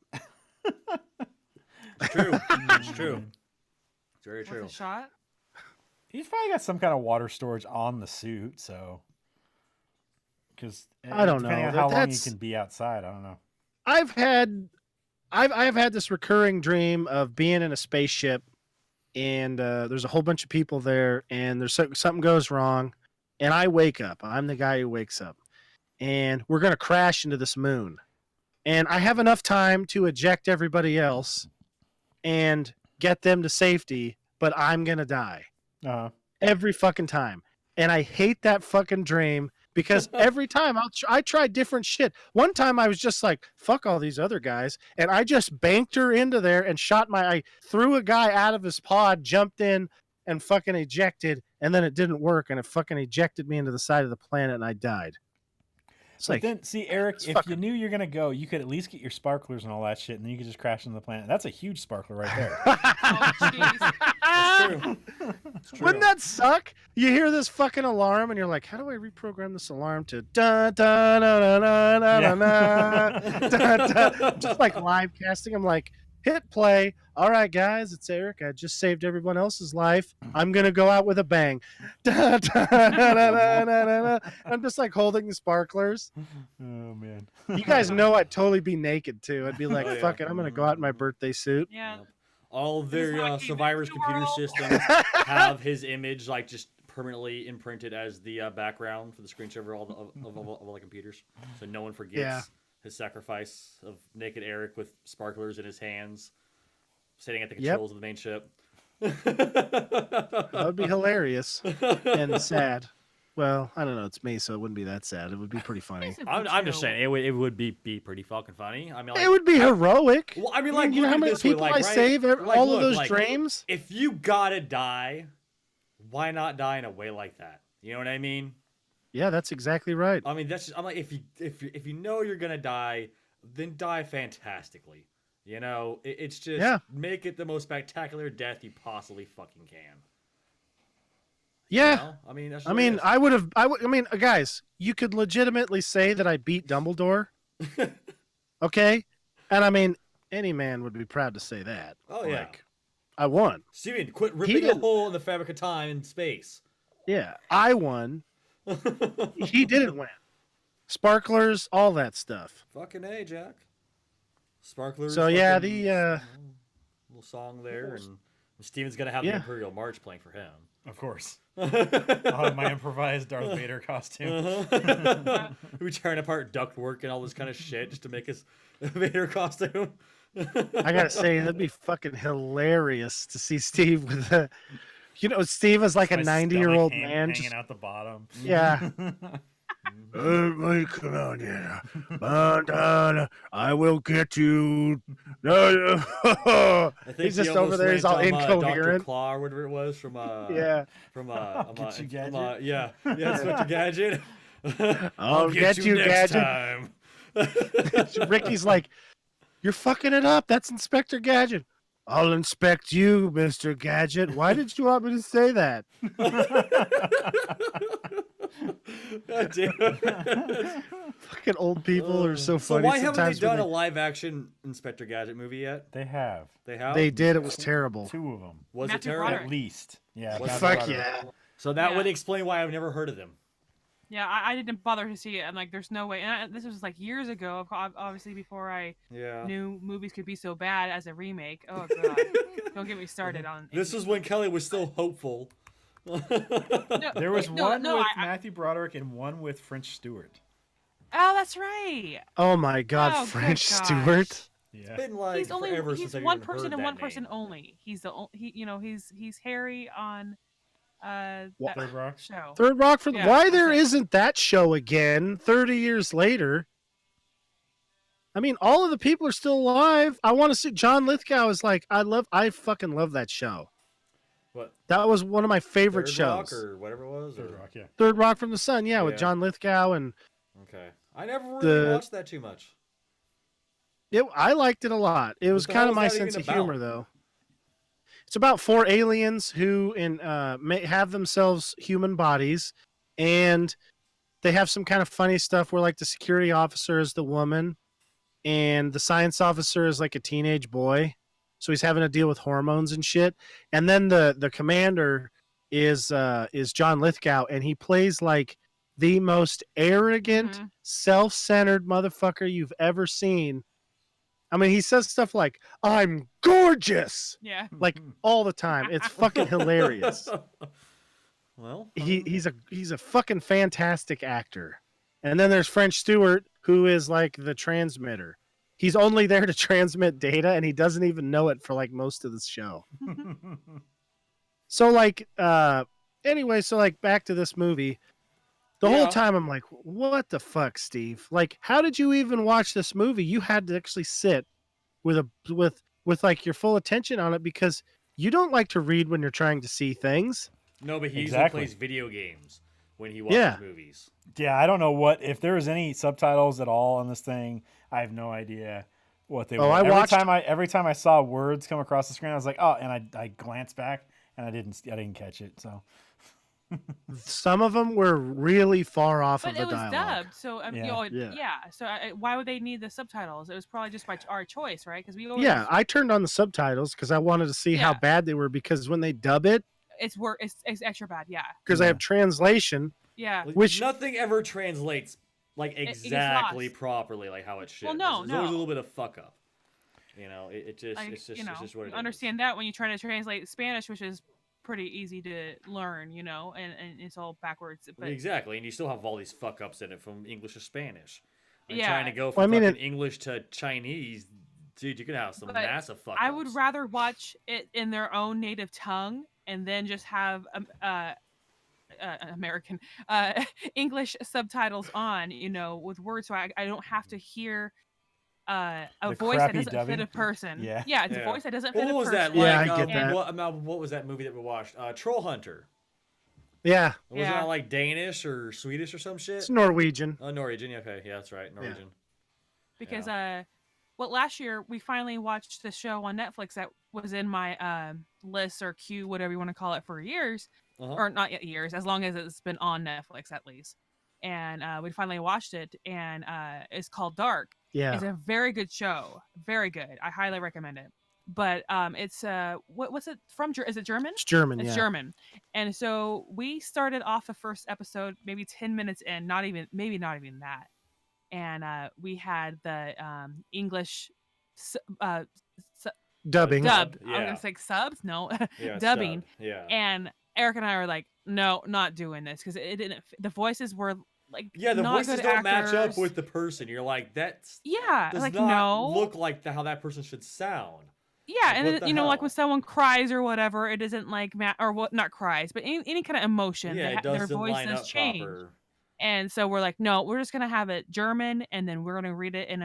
It's true. It's true. It's very With true. a shot? He's probably got some kind of water storage on the suit, so. Because I don't depending know. on how long you That's- can be outside, I don't know. I've had this recurring dream of being in a spaceship, and there's a whole bunch of people there, and there's something goes wrong, and I wake up. I'm the guy who wakes up, and we're gonna crash into this moon. And I have enough time to eject everybody else and get them to safety, but I'm gonna die Uh, every fucking time. And I hate that fucking dream because every time I try different shit. One time I was just like, fuck all these other guys. And I just banked her into there and I threw a guy out of his pod, jumped in and fucking ejected. And then it didn't work. And it fucking ejected me into the side of the planet and I died. It's but like, then, see, Eric, it's if you fucking- knew you're gonna go, you could at least get your sparklers and all that shit, and then you could just crash into the planet. That's a huge sparkler right there. Oh, jeez. It's true. It's true. Wouldn't that suck? You hear this fucking alarm and you're like, how do I reprogram this alarm to da da da da da da da da da? Just like live casting. I'm like, hit play. All right, guys, it's Eric. I just saved everyone else's life. I'm gonna go out with a bang. Da, da, da, da, da, da, da. I'm just like holding the sparklers. Oh man. You guys know I'd totally be naked too. I'd be like, Oh, yeah. fuck it, I'm gonna go out in my birthday suit. Yeah. All of This is their how I came survivors' into the computer world. systems have his image like just permanently imprinted as the background for the screenshot of all the computers, so no one forgets Yeah. his sacrifice of naked Eric with sparklers in his hands, sitting at the Yep. controls of the main ship. That would be hilarious and sad. Well, I don't know. It's me, so it wouldn't be that sad. It would be pretty funny. Yes, it I'm would just too. saying it would be pretty fucking funny. I mean, like, It would be heroic. well, I mean, like, you know look how at many this way, people like, I right? save Like, all look, of those like, dreams? if you gotta die, why not die in a way like that? You know what I mean? Yeah, that's exactly right. I mean, that's just, I'm like, if you know you're gonna die, then die fantastically. You know, it's just make it the most spectacular death you possibly fucking can. Yeah. You know? I mean, that's just I what it mean, is. I mean, guys, you could legitimately say that I beat Dumbledore. Okay? And I mean, any man would be proud to say that. Oh, yeah. Like, I won. Steven, quit ripping a didn't- hole in the fabric of time and space. Yeah, I won. He didn't win. Sparklers, all that stuff. Fucking A, Jack. Sparklers. So, yeah, fucking, the, little song there, and Steven's gonna have the Yeah. Imperial March playing for him. Of course. I'll have my improvised Darth Vader costume. We tearing apart ductwork and all this kind of shit just to make his Vader costume. I gotta say, that'd be fucking hilarious to see Steve with a, Steve is like a My 90-year-old stomach man. hanging Just, out the bottom. yeah. Come on, yeah. I will get you. I think He's he just almost over there. He's went, all Dr. incoherent. Claw or whatever it was from Yeah. Get you, Gadget. yeah, Inspector Gadget. I'll get you, next Gadget. time. Ricky's like, you're fucking it up. That's Inspector Gadget. I'll inspect you, Mr. Gadget. Why did you want me to say that? God damn it. Fucking old people are so So funny why haven't they sometimes. done a when live action Inspector Gadget movie yet? They have They have. they did. It was terrible. 2 of them, Was Matthew it terrible? Broderick. at least. Yeah. Well, Matthew Fuck Broderick. yeah. So that Yeah. would explain why I've never heard of them. Yeah, I didn't bother to see it. I'm like, there's no way. And this was like years ago, obviously before I Yeah. knew movies could be so bad as a remake. Oh god, don't get me started on. This is when Kelly was still hopeful. No, There was no, one no, with I- Matthew Broderick and one with French Stewart. Oh, that's right. Oh my God, Oh, good French gosh. Stewart. Yeah. Been like He's only forever he's since I've one even person heard and that one person name. only. He's the he's Harry on What? that Third Rock. show. Third Rock from Yeah, why that's there it. isn't that show again 30 years later. I mean, all of the people are still alive. I want to see John Lithgow is like I fucking love that show. What? That was one of my favorite Third shows. Rock or whatever it was. Third or- Rock. Yeah. Third Rock from the Sun, yeah, with Yeah. John Lithgow and Okay. I never really The- watched that too much. I liked it a lot. It was the kind hell of is my that even sense of about? humor though. It's about 4 aliens who have themselves human bodies, and they have some kind of funny stuff where like the security officer is the woman, and the science officer is like a teenage boy, so he's having to deal with hormones and shit. And then the commander is John Lithgow, and he plays like the most arrogant, Mhm. self-centered motherfucker you've ever seen. I mean, he says stuff like, "I'm gorgeous," Yeah. like all the time. It's fucking hilarious. Well, he's a fucking fantastic actor. And then there's French Stewart, who is like the transmitter. He's only there to transmit data, and he doesn't even know it for like most of the show. So like, anyway, so like back to this movie. The whole Yeah. time I'm like, what the fuck, Steve? Like, how did you even watch this movie? You had to actually sit with with like your full attention on it because you don't like to read when you're trying to see things. no, but he Exactly. usually plays video games when he watches Yeah. movies. Yeah, I don't know what if there was any subtitles at all on this thing. I have no idea what they Oh, were. I watched- every time I saw words come across the screen, I was like, oh, and I glanced back and I didn't catch it. So Some of them were really far off But of the it was dialogue. dubbed, so Yeah. Yeah. So why would they need the subtitles? It was probably just by our choice, right? Because we always, Yeah, I turned on the subtitles because I wanted to see how Yeah. bad they were. Because when they dub it, it's extra bad. Yeah, because I have translation, yeah. Like, Which- nothing ever translates like gets exactly lost. properly like how it should. Well, no, There's always a no. little bit of fuck up. You know, it's just Like, it's just you know, it's just what it you is. understand that when you try to translate Spanish, which is pretty easy to learn, you know, and it's all backwards. But Exactly, and you still have all these fuck ups in it from English to Spanish. And Yeah. trying to go Well, from I mean, fucking English to Chinese, dude, you can have some But massive fuck ups. I would rather watch it in their own native tongue and then just have American English subtitles on, you know, with words, so I don't have to hear a The voice that crappy doesn't dubbing? fit a person. Yeah. it's Yeah. a voice that doesn't What fit a was person. that? Yeah, Like, I get that. What was that movie that we watched? Troll Hunter. yeah, Wasn't Yeah. that like Danish or Swedish or some shit? it's Norwegian. Oh, Norwegian. Yeah, okay, yeah, that's right, Norwegian. Because well, last year we finally watched the show on Netflix that was in my list or queue, whatever you want to call it, for years, Uh-huh. or not yet years, as long as it's been on Netflix at least. And we finally watched it, and it's called Dark. Yeah, It's a very good show, very good. I highly recommend it. But it's what's it from? Is it German? it's German. It's Yeah, German. And so we started off the first episode maybe 10 minutes in, maybe not even that. And we had the English dubbing. dubbed. I was Yeah. gonna say subs, no, Yeah, it's dubbing. dubbed, yeah. And Eric and I were like, no, not doing this because it didn't. The voices were like, Yeah, the not voices good don't match up actors. with the person. You're like, that's Yeah, does like not no, look like how that person should sound. yeah, like, and what then, the you know, like when hell? someone cries or whatever, it isn't like or what, not cries, but any kind of emotion. Yeah, it their doesn't voice line does up change. proper. And so we're like, no, we're just gonna have it German, and then we're gonna read it in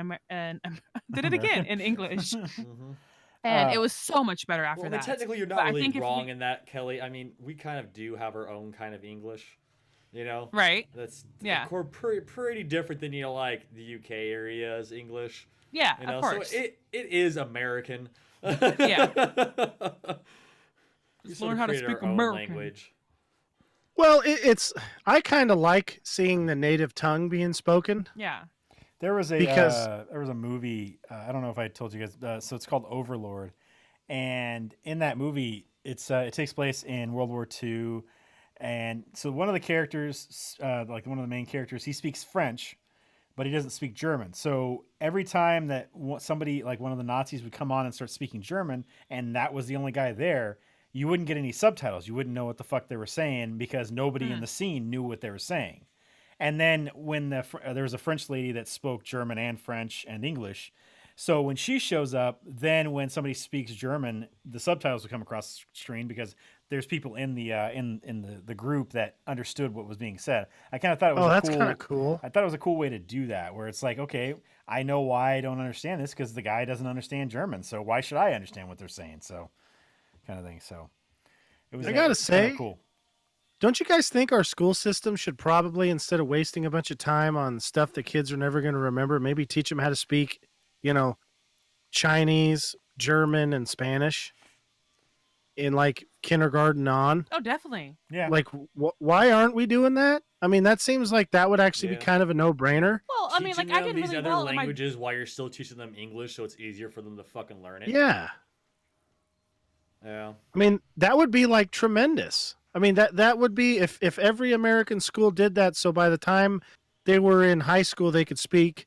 did it again in English, Mhm. and Uh, it was so much better after Well, I mean, that. technically, you're But not I really think if wrong we- in that, Kelly. I mean, we kind of do have our own kind of English, you know? Right? That's Yeah. pretty different than, you know, like the UK area's English. Yeah, You know, of course. so it is American. Yeah. We Just sort learn of how to created our speak own American. language. Well, it's I kind of like seeing the native tongue being spoken. Yeah. There was a Because- there was a movie. I don't know if I told you guys. So it's called Overlord, and in that movie, it takes place in World War II, and so one of the characters, like one of the main characters, he speaks French, but he doesn't speak German. So every time that somebody like one of the Nazis would come on and start speaking German, and that was the only guy there, you wouldn't get any subtitles. You wouldn't know what the fuck they were saying because nobody in the scene knew what they were saying. And then when there was a French lady that spoke German and French and English, so when she shows up, then when somebody speaks German, the subtitles would come across the screen because there's people in the group that understood what was being said. I kind of thought it was that's kind of cool. I thought it was a cool way to do that, where it's like, okay, I know why I don't understand this because the guy doesn't understand German, so why should I understand what they're saying? So, kind of thing. So, it was. I gotta it's kinda say, cool. Don't you guys think our school system should probably, instead of wasting a bunch of time on stuff that kids are never going to remember, maybe teach them how to speak, Chinese, German, and Spanish in like kindergarten on? Oh, definitely. Yeah. Like, why aren't we doing that? I mean, that seems like that would actually be Yeah. kind of a no-brainer. Well, I mean, like Teaching I them did these really other well in my languages while you're still teaching them English, so it's easier for them to fucking learn it. Yeah. Yeah. I mean, that would be like tremendous. I mean, that would be if every American school did that. So by the time they were in high school, they could speak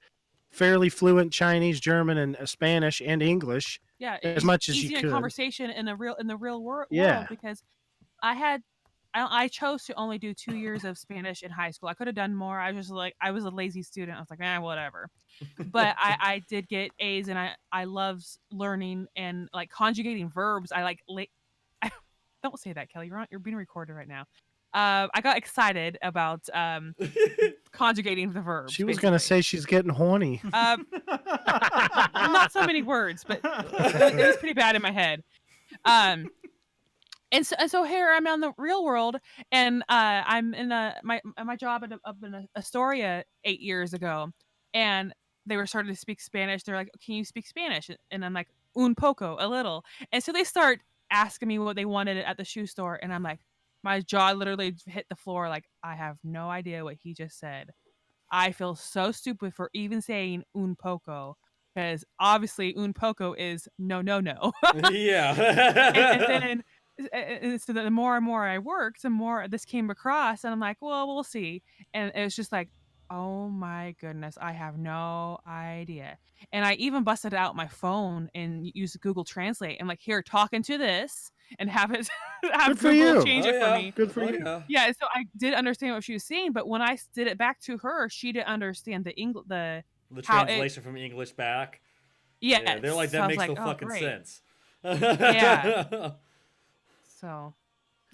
fairly fluent Chinese, German, and Spanish and English. yeah, as it's much as you easy in could. conversation in the real world. Yeah. Because I had I chose to only do 2 years of Spanish in high school. I could have done more. I was just like, I was a lazy student. I was like, whatever. But I did get A's, and I love learning and like conjugating verbs. I like don't say that, Kelly. You're being recorded right now. I got excited about conjugating the verbs. She was gonna say she's getting horny. Not so many words, but it was pretty bad in my head. And so here I'm in the real world, and I'm in my job up in Astoria 8 years ago, and they were starting to speak Spanish. They're like, "Can you speak Spanish?" And I'm like, "Un poco, a little." And so they start asking me what they wanted at the shoe store, and I'm like, my jaw literally hit the floor. Like, I have no idea what he just said. I feel so stupid for even saying un poco, because obviously un poco is no. Yeah. and so the more and more I worked, the more this came across, and I'm like, well, we'll see. And it was just like, oh my goodness, I have no idea. And I even busted out my phone and used Google Translate. And like, here, talk into this, and have it have Good for Google you. change it for me. Good for you. Yeah, so I did understand what she was saying, but when I did it back to her, she didn't understand the translation from English back. Yeah, they're like, that so makes like, no fucking great. sense. Yeah. So,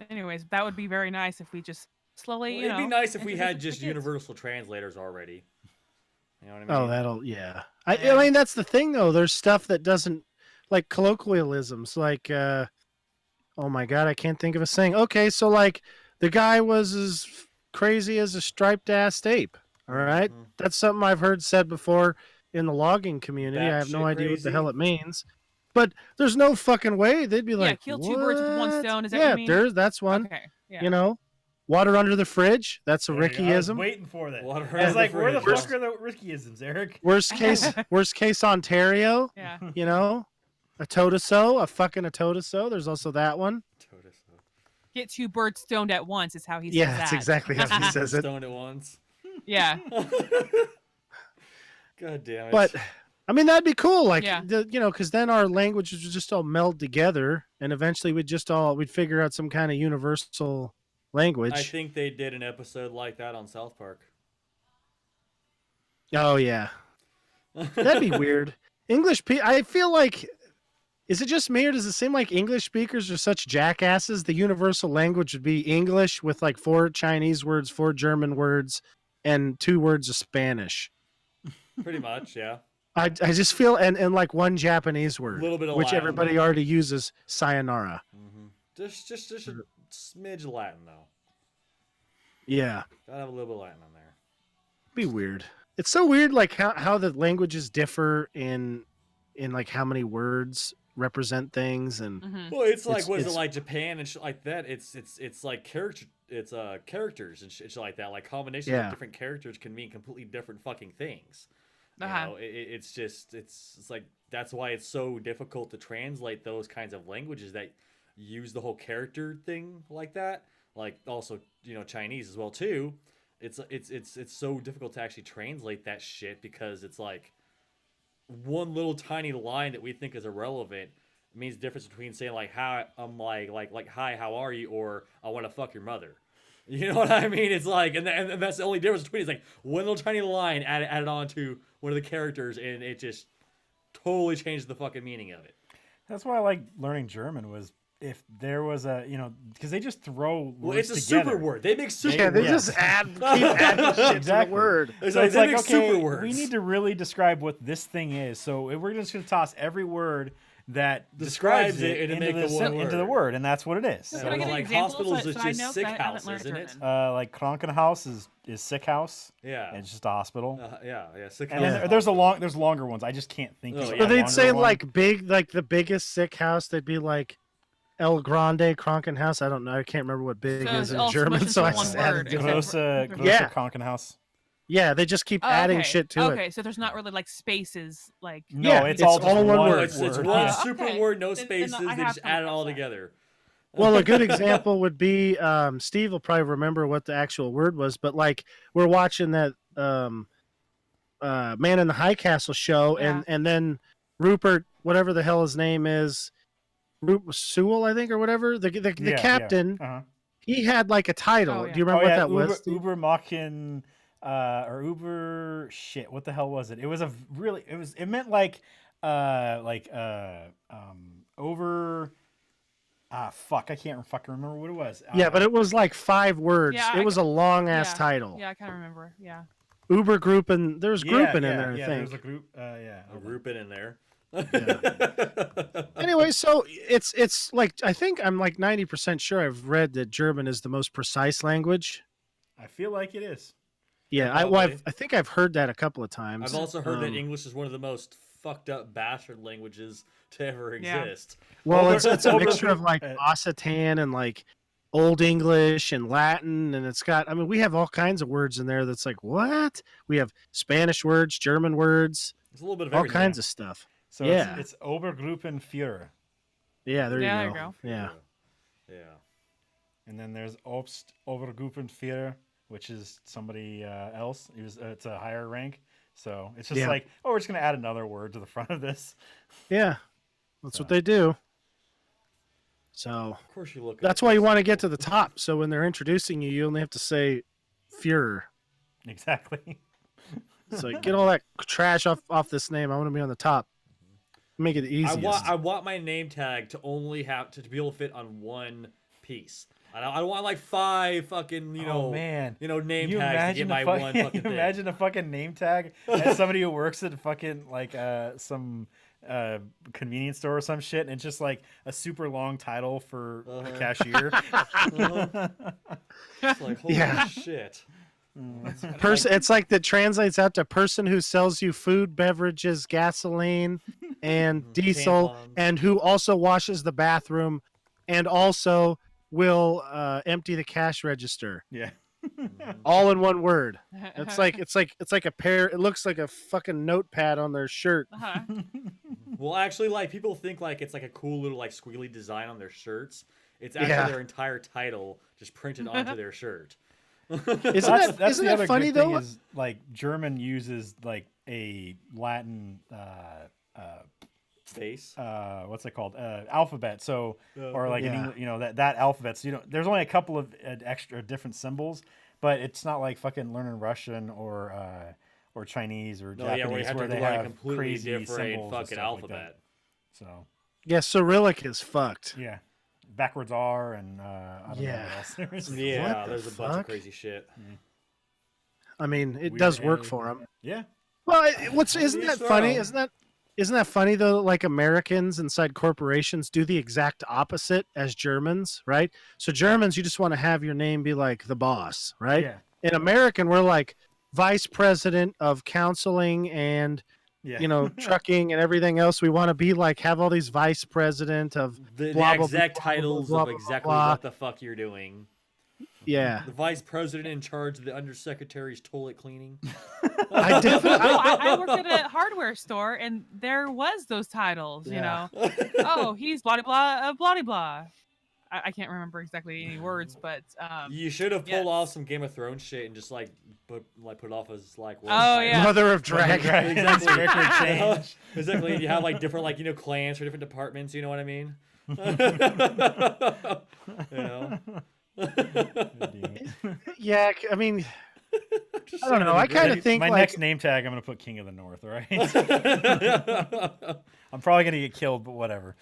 anyways, that would be very nice if we just slowly, It'd be nice if we had just universal translators already. You know what I mean? Oh, I mean, that's the thing, though. There's stuff that doesn't, like colloquialisms, like, oh my God, I can't think of a saying. Okay, so like the guy was as crazy as a striped ass ape. All right? Mhm. That's something I've heard said before in the logging community. I have no idea what the hell it means. But there's no fucking way they'd be like, kill two birds with one stone. Is that yeah, what you mean? that's one. Okay. Yeah. You know, water under the fridge. That's a There you go. I was Rickyism. waiting for that. Water I was under like, the where the fridge. fuck are the Rickyisms, Eric? Worst case Ontario. Yeah. You know, a totaso, a totaso. There's also that one. Get two birds stoned at once is how he says Yeah, that. that's exactly how he says it. Stoned at once. Yeah. God damn it. But I mean, that'd be cool. Like, Yeah. because then our languages would just all meld together, and eventually we'd figure out some kind of universal language. I think they did an episode like that on South Park. Oh yeah, that'd be weird. I feel like, is it just me, or does it seem like English speakers are such jackasses? The universal language would be English with like 4 Chinese words, 4 German words, and 2 words of Spanish. Pretty much, yeah. I just feel, and like 1 Japanese word, Little bit of which Latin. everybody already uses, sayonara. Mm-hmm. Just a smidge of Latin though. Yeah, Gotta have a little bit of Latin on there. be weird. It's so weird, like how the languages differ in like how many words represent things, and Mhm. Well, it's like, It's- it like Japan and shit like that? It's like characters and shit like that. Like combinations Yeah. of different characters can mean completely different fucking things. You Uh-huh. know, it's like, that's why it's so difficult to translate those kinds of languages that use the whole character thing like that. Like also, Chinese as well too. It's so difficult to actually translate that shit, because it's like one little tiny line that we think is irrelevant means the difference between saying like, hi, hi, how are you, or I want to fuck your mother. You know what I mean? It's like, and that's the only difference between, it's like one little tiny line added on to one of the characters, and it just totally changes the fucking meaning of it. That's why I like learning German, was if there was a, because they just throw Well, words it's a together. super word. They make super yeah, they words. just keep adding shit Exactly. to the word. So it's they like, make okay, super words. we need to really describe what this thing is. So we're just going to toss every word that describes it and into make it one into the word. word, and that's what it is. So So can I it's get an like example hospitals so is I just know? sick 'Cause I haven't house, learned isn't it? German. Like Krankenhaus is sick house. Yeah. And it's just a hospital. Yeah. Sick And house. then there's longer ones. I just can't think. Oh, of yeah. a But they'd longer say one. like big, like the biggest sick house. They'd be like El Grande Krankenhaus. I don't know. I can't remember what big So is it's in all German. smushed So I into one just added word, it. except Große Yeah. Krankenhaus. Yeah, they just keep Oh, adding okay. shit to it. Okay, so there's not really like spaces, like. No, Yeah, it's it's all just all one one word. word. It's one Yeah. super Okay. word, no Then spaces. I They have just come add it all across that. together. Well, a good example would be Steve will probably remember what the actual word was, but like we're watching that Man in the High Castle show, and then Rupert, whatever the hell his name is, Rupert Sewell, I think, or whatever, the Yeah, captain, Uh-huh. He had like a title. Oh, yeah. Do you remember what that Uber, was? Steve? Uber Machen, or Uber shit. What the hell was it? It was it meant like over. Fuck, I can't fucking remember what it was. Yeah, but it was like 5 words. Yeah, it was a long ass title. Yeah, I kind of remember. Yeah. Uber group, and there's grouping in there. I Yeah, think. there's a group. Yeah, A grouping in there. Anyway, so it's like I think I'm like 90% sure I've read that German is the most precise language. I feel like it is. Yeah, Probably. I think I've heard that a couple of times. I've also heard that English is one of the most fucked up bastard languages to ever Yeah. exist. Well, it's a Over- mixture of like Occitan and like Old English and Latin, and it's got. I mean, we have all kinds of words in there. That's like what? We have Spanish words, German words, It's a little bit of all everything. kinds of stuff. So Yeah. it's Obergruppenführer. Yeah, there Yeah, you there go. you Yeah. Yeah. And then there's Obst Obergruppenführer, which is somebody else. It's a higher rank. So it's just Yeah. like, oh, we're just gonna add another word to the front of this. Yeah, that's what they do. So Of course you look. that's why you want to get to the top. So when they're introducing you, you only have to say Führer. Exactly. So get all that trash off this name. I want to be on the top. Make it easiest. I want my name tag to only have to be able to fit on one piece. I don't want like 5 fucking Oh man. name You tags to get my one fucking you thing. imagine a fucking name tag as somebody who works at fucking like some convenience store or some shit, and it's just like a super long title for a cashier. It's like holy Yeah. shit. It's like that translates out to person who sells you food, beverages, gasoline, and diesel, Tampons. and who also washes the bathroom, and also will empty the cash register. Yeah. All in one word. It's like a pair. It looks like a fucking notepad on their shirt. Uh-huh. Well, actually, like people think like it's like a cool little like squiggly design on their shirts. It's actually Yeah. their entire title just printed onto their shirt. Isn't That's isn't the that other funny good thing though? is like German uses like a Latin Face. what's it called, alphabet, so or like in Yeah. English, that alphabet, so there's only a couple of extra different symbols, but it's not like fucking learning Russian or Chinese or No, Japanese yeah, where you have to they learn a have completely crazy different symbols and fucking stuff like alphabet. that. So Yeah, Cyrillic is fucked. yeah, backwards R and I don't know Yeah. what else there is. Yeah, the there's a bunch of fuck? crazy shit. I mean, it Weird does work name. for them. Yeah. Well, isn't that funny? so. Isn't that funny though? Like Americans inside corporations do the exact opposite as Germans, right? So Germans, you just want to have your name be like the boss, right? Yeah. In American, we're like vice president of counseling and Yeah. trucking and everything else. We want to be like have all these vice president of The blah, blah, exact blah, blah, titles blah, of blah, exactly blah. what the fuck you're doing. Yeah. The vice president in charge of the undersecretary's toilet cleaning. I definitely. No, I worked at a hardware store, and there was those titles. Yeah. Oh, he's blah blah blah blah. I can't remember exactly any words, but You should have pulled yes. off some Game of Thrones shit and just like put it off as like. one Oh, title. yeah. Mother of Dragon. Exactly. Record change. Exactly. You have like different clans for different departments. You know what I mean? You know. Yeah, I mean, I don't know. I kind of think My like next name tag, I'm gonna put King of the North. All right. I'm probably gonna get killed, but whatever.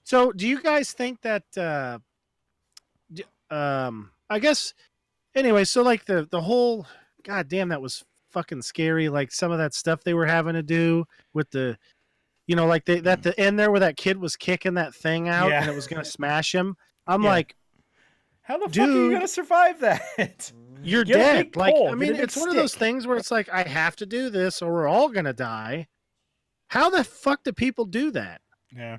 So, do you guys think that? I guess. Anyway, so like the whole, god damn, that was fucking scary. Like some of that stuff they were having to do with the, like at the end there where that kid was kicking that thing out Yeah. and it was gonna smash him. I'm Yeah. like, How the fuck are you Dude. gonna survive that? you're Get a dead. big Like, pole, I get mean, a big it's one of those stick. things where it's like I have to do this or we're all gonna die. How the fuck do people do that? Yeah.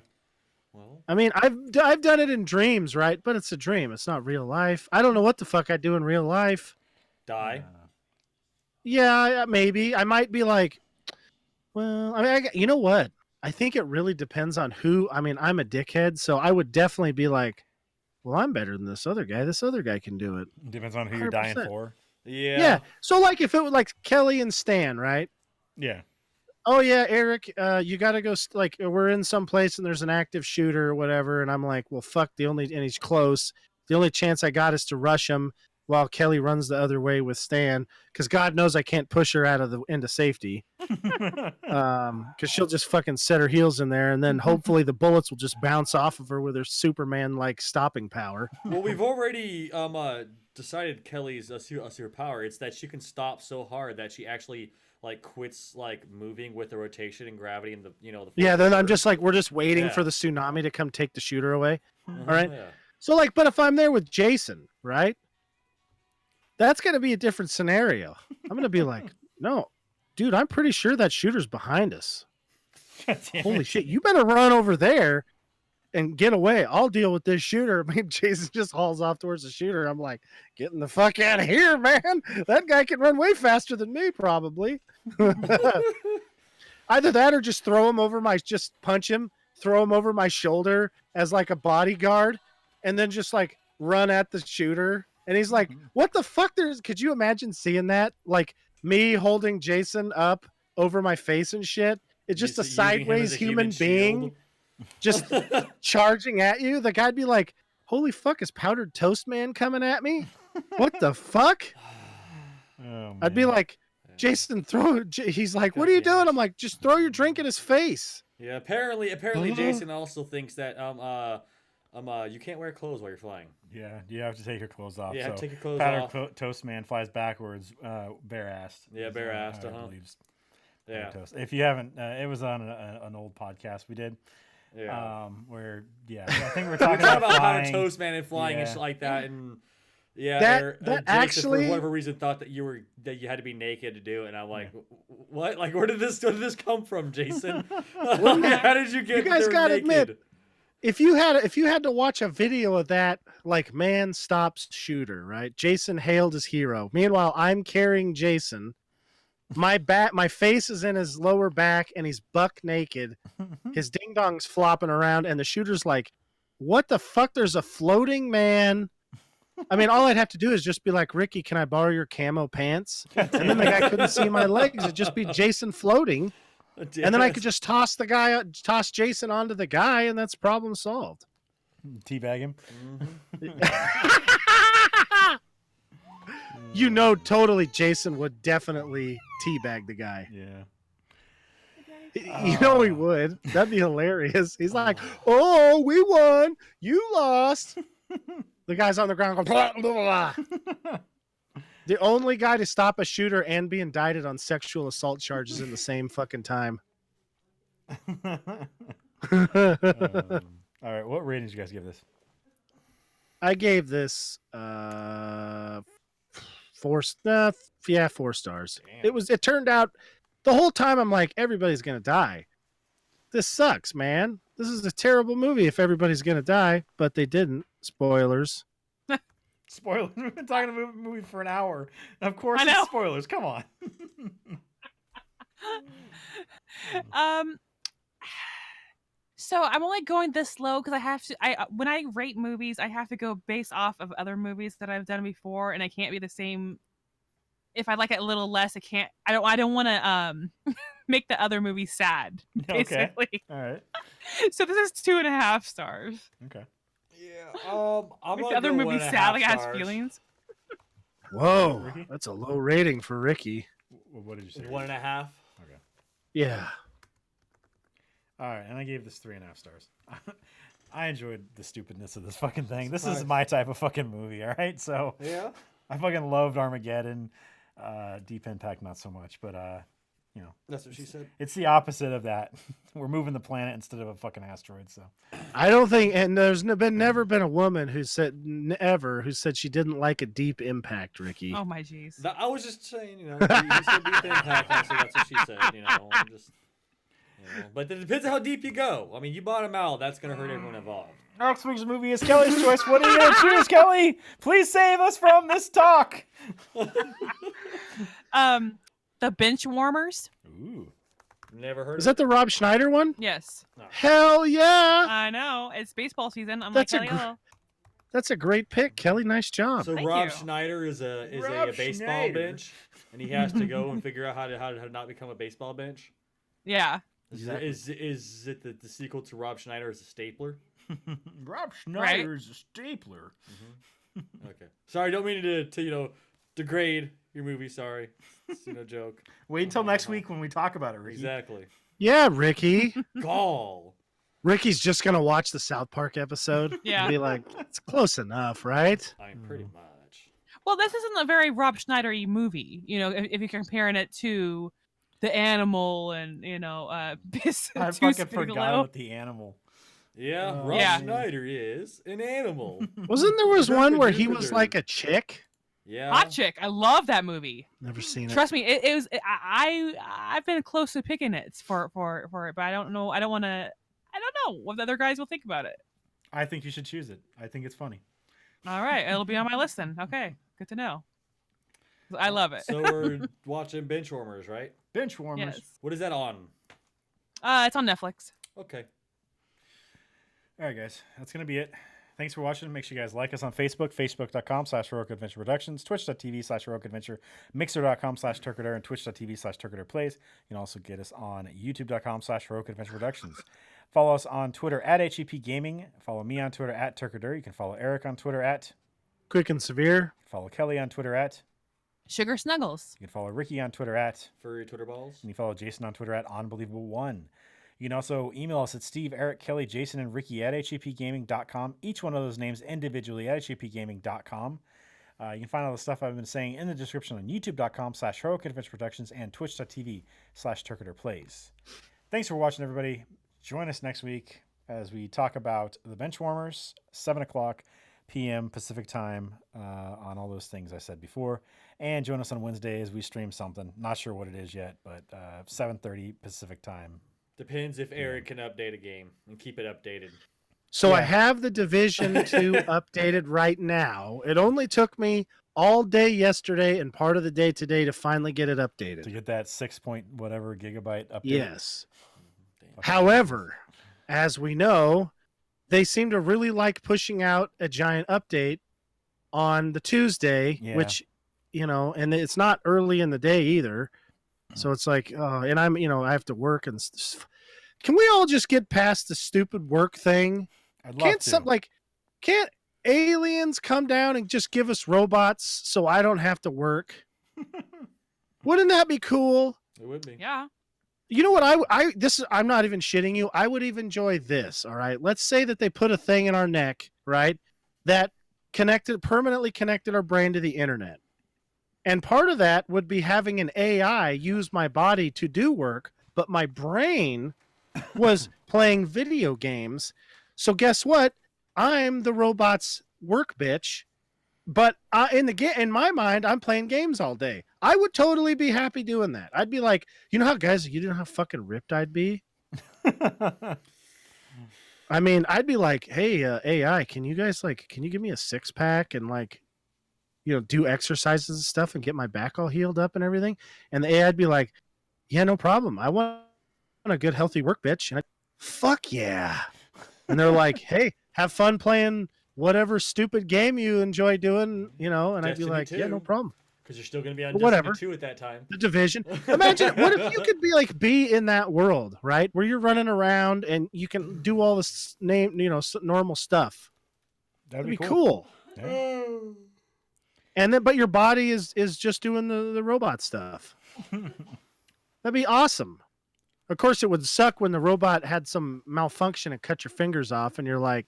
Well, I mean, I've done it in dreams, right? But it's a dream. It's not real life. I don't know what the fuck I do in real life. die. Yeah, maybe. I might be like, well, I mean, you know what? I think it really depends on who. I mean, I'm a dickhead, so I would definitely be like, well, I'm better than this other guy. This other guy can do it. Depends on who you're dying 100%. for. Yeah. So, like, if it was like Kelly and Stan, right? Yeah. Oh yeah, Eric, you got to go. Like, we're in some place and there's an active shooter or whatever, and I'm like, well, fuck. And he's close. The only chance I got is to rush him while Kelly runs the other way with Stan, because God knows I can't push her out of the into safety. Because she'll just fucking set her heels in there, and then hopefully the bullets will just bounce off of her with her Superman-like stopping power. Well, we've already decided Kelly's a superpower. It's that she can stop so hard that she actually like quits like moving with the rotation and gravity and the the Yeah, then I'm force. just like, we're just waiting Yeah. for the tsunami to come take the shooter away. All right. Yeah. So like, but if I'm there with Jason, right? That's gonna be a different scenario. I'm gonna be like, no, dude, I'm pretty sure that shooter's behind us. God damn Holy it. shit, you better run over there and get away. I'll deal with this shooter. I mean, Jason just hauls off towards the shooter. I'm like, getting the fuck out of here, man. That guy can run way faster than me, probably. Either that or just just punch him, throw him over my shoulder as like a bodyguard, and then just like run at the shooter. And he's like, what the fuck? Could you imagine seeing that? Like me holding Jason up over my face and shit. It's just a Using him as sideways a human shield. being just charging at you. The guy'd be like, holy fuck, is Powdered Toast Man coming at me? What the fuck? Oh, I'd be man. like, Jason, he's like, what God are you damn doing? it. I'm like, just throw your drink in his face. Yeah, apparently Jason also thinks that you can't wear clothes while you're flying. Yeah, you have to take your clothes off. Yeah, so take your clothes Powdered off. Toast Man flies backwards, bare-assed. Yeah, is, bare-assed, how it uh-huh. believes Yeah, Powdered Toast. If you haven't, it was on an old podcast we did. yeah. Where I think we're We're talking talking about about Powdered flying. Toast Man and flying and Yeah. shit like that, and yeah, That Jason, actually- for whatever reason thought that you had to be naked to do it, and I'm like, what? Like, where did this come from, Jason? How did you get? You guys there gotta naked? admit, if you had to watch a video of that, like man stops shooter, right? Jason hailed his hero. Meanwhile, I'm carrying Jason. My face is in his lower back, and he's buck naked. His ding dong's flopping around, and the shooter's like, "What the fuck? There's a floating man." I mean, all I'd have to do is just be like, "Ricky, can I borrow your camo pants?" And then the guy couldn't see my legs. It'd just be Jason floating. And then I could just toss Jason onto the guy, and that's problem solved. Teabag him. You know, totally, Jason would definitely teabag the guy. Yeah. You know he would. That'd be hilarious. He's like, "Oh, we won. You lost." The guy's on the ground going, blah, blah, blah. The only guy to stop a shooter and be indicted on sexual assault charges in the same fucking time. All right, what rating did you guys give this? I gave this 4 stars. Damn. It turned out the whole time I'm like, everybody's gonna die. This sucks, man. This is a terrible movie if everybody's gonna die, but they didn't. Spoilers. Spoilers. We've been talking about the movie for an hour. Of course, I know. it's spoilers. Come on. So I'm only going this low because I have to. When I rate movies, I have to go based off of other movies that I've done before, and I can't be the same. If I like it a little less, I can't. I don't want to make the other movie sad. Okay. Basically, All right. so this is 2.5 stars. Okay. Yeah. I'm Make gonna the other go movie 1.5 sad, like it has stars. feelings. Whoa, Ricky? that's a low rating for Ricky. What did you say? 1.5. Okay. Yeah. All right, and I gave this 3.5 stars. I enjoyed the stupidness of this fucking thing. This Surprise. is my type of fucking movie. All right, so Yeah. I fucking loved Armageddon. Deep Impact, not so much, but That's what she said. it's the opposite of that. We're moving the planet instead of a fucking asteroid. So I don't think, and there's never been a woman who said she didn't like a Deep Impact, Ricky. Oh my jeez. I was just saying, you said deep impact, so that's what she said. I'm just, but it depends on how deep you go. I mean, you bottom out, that's gonna hurt everyone involved. next week's movie is Kelly's choice. What are you gonna choose, Kelly? Please save us from this talk. The Bench Warmers. Ooh. Never heard Is of that the Rob Schneider one? Yes, Hell yeah! I know it's baseball season. I'm That's a like, gr- hello. That's a great pick, Kelly. Nice it. job. So Thank Rob you. Schneider is a Rob baseball Schneider. bench, and he has to go and figure out how to not become a baseball bench. Yeah. Is it the sequel to Rob Schneider as a stapler? Rob Schneider is a stapler. Okay. Sorry, don't mean to degrade your movie. Sorry, it's no joke. Wait until next week when we talk about it, Ricky. Exactly. Yeah, Ricky. Gall. Ricky's just gonna watch the South Park episode Yeah. and be like, "It's close enough, right?" I mean, pretty much. Well, this isn't a very Rob Schneider-y movie, if you're comparing it to The Animal and I Deuce fucking forgot Bigelow. about the animal. Yeah, Rob Yeah. Schneider is an animal. Wasn't there was one where he Derp-a-derp-a-derp. was like a chick? Yeah. Hot Chick. I love that movie. Never seen it. Trust me, it was. I've been close to picking it for it, but I don't know. I don't know what the other guys will think about it. I think you should choose it. I think it's funny. All right, it'll be on my list then. Okay, good to know. I love it. So we're watching Benchwarmers, right? Bench warmers. Yes. What is that on? It's on Netflix. Okay. All right, guys. That's going to be it. Thanks for watching. Make sure you guys like us on Facebook, facebook.com/Heroic Productions, twitch.tv/Heroic, mixer.com/Turkader, and twitch.tv/TurkaderPlays. You can also get us on youtube.com/Heroic Productions. Follow us on Twitter @HEP Gaming. Follow me on Twitter @Turkader. You can follow Eric on Twitter Quick and severe. follow Kelly on Twitter Sugar Snuggles. You can follow Ricky on Twitter Furry Twitter balls. and you follow Jason on Twitter @Unbelievable1. You can also email us at Steve, Eric, Kelly, Jason, and Ricky @HEPgaming.com. Each one of those names individually @HEPgaming.com. You can find all the stuff I've been saying in the description on youtube.com/Heroic Productions and twitch.tv/TurkaderPlays. Thanks for watching, everybody. Join us next week as we talk about the Benchwarmers, 7 o'clock p.m. Pacific time on all those things I said before. And join us on Wednesday as we stream something. Not sure what it is yet, but 7:30 Pacific time. Depends if Eric can update a game and keep it updated. So I Yeah. have the Division 2 updated right now. It only took me all day yesterday and part of the day today to finally get it To updated. get that 6 point whatever gigabyte update. Yes. Fucking However, as we know, they seem to really like pushing out a giant update on the Tuesday, Yeah. which, and it's not early in the day either. So it's like, and I'm, I have to work and can we all just get past the stupid work thing? I'd love to. Can't aliens come down and just give us robots so I don't have to work? Wouldn't that be cool? It would be. Yeah. You know what? I'm not even shitting you. I would even enjoy this. All right. Let's say that they put a thing in our neck, right? That permanently connected our brain to the internet. And part of that would be having an AI use my body to do work, but my brain was playing video games. So guess what? I'm the robot's work bitch, but in my mind, I'm playing games all day. I would totally be happy doing that. I'd be like, you know how fucking ripped I'd be? I mean, I'd be like, hey, AI, can you give me a 6-pack and do exercises and stuff and get my back all healed up and everything? And the AI'd be like, yeah, no problem. I want a good, healthy work, bitch. And fuck yeah. And they're like, hey, have fun playing whatever stupid game you enjoy doing, and I'd be Destiny like, 2. yeah, no problem. Because you're still going to be on Whatever. Destiny 2 at that time. The Division. Imagine, what if you could be in that world, right? Where you're running around and you can do all this normal stuff. That'd That'd be cool. Yeah. And then, but your body is just doing the robot stuff. That'd be awesome. Of course, it would suck when the robot had some malfunction and cut your fingers off, and you're like,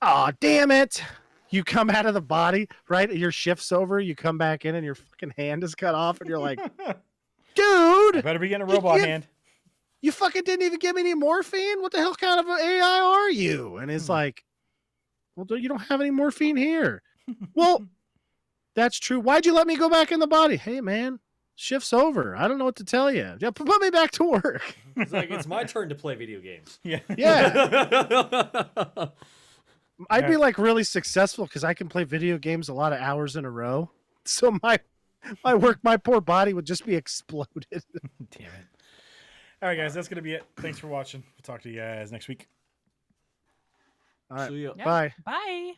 "Oh, damn it!" You come out of the body, right? Your shift's over. You come back in, and your fucking hand is cut off, and you're like, "Dude, Better be getting a robot you- hand. you fucking didn't even give me any morphine. What the hell kind of an AI are you?" And it's like, "Well, you don't have any morphine here." Well, that's true. Why'd you let me go back in the body? Hey, man, shift's over. I don't know what to tell you. Yeah, put me back to work. It's like, it's my turn to play video games. Yeah. Yeah. I'd be like really successful because I can play video games a lot of hours in a row. So my poor body would just be exploded. Damn it. All right, guys, that's going to be it. Thanks for watching. We'll talk to you guys next week. All right. See ya. Yeah. Bye. Bye.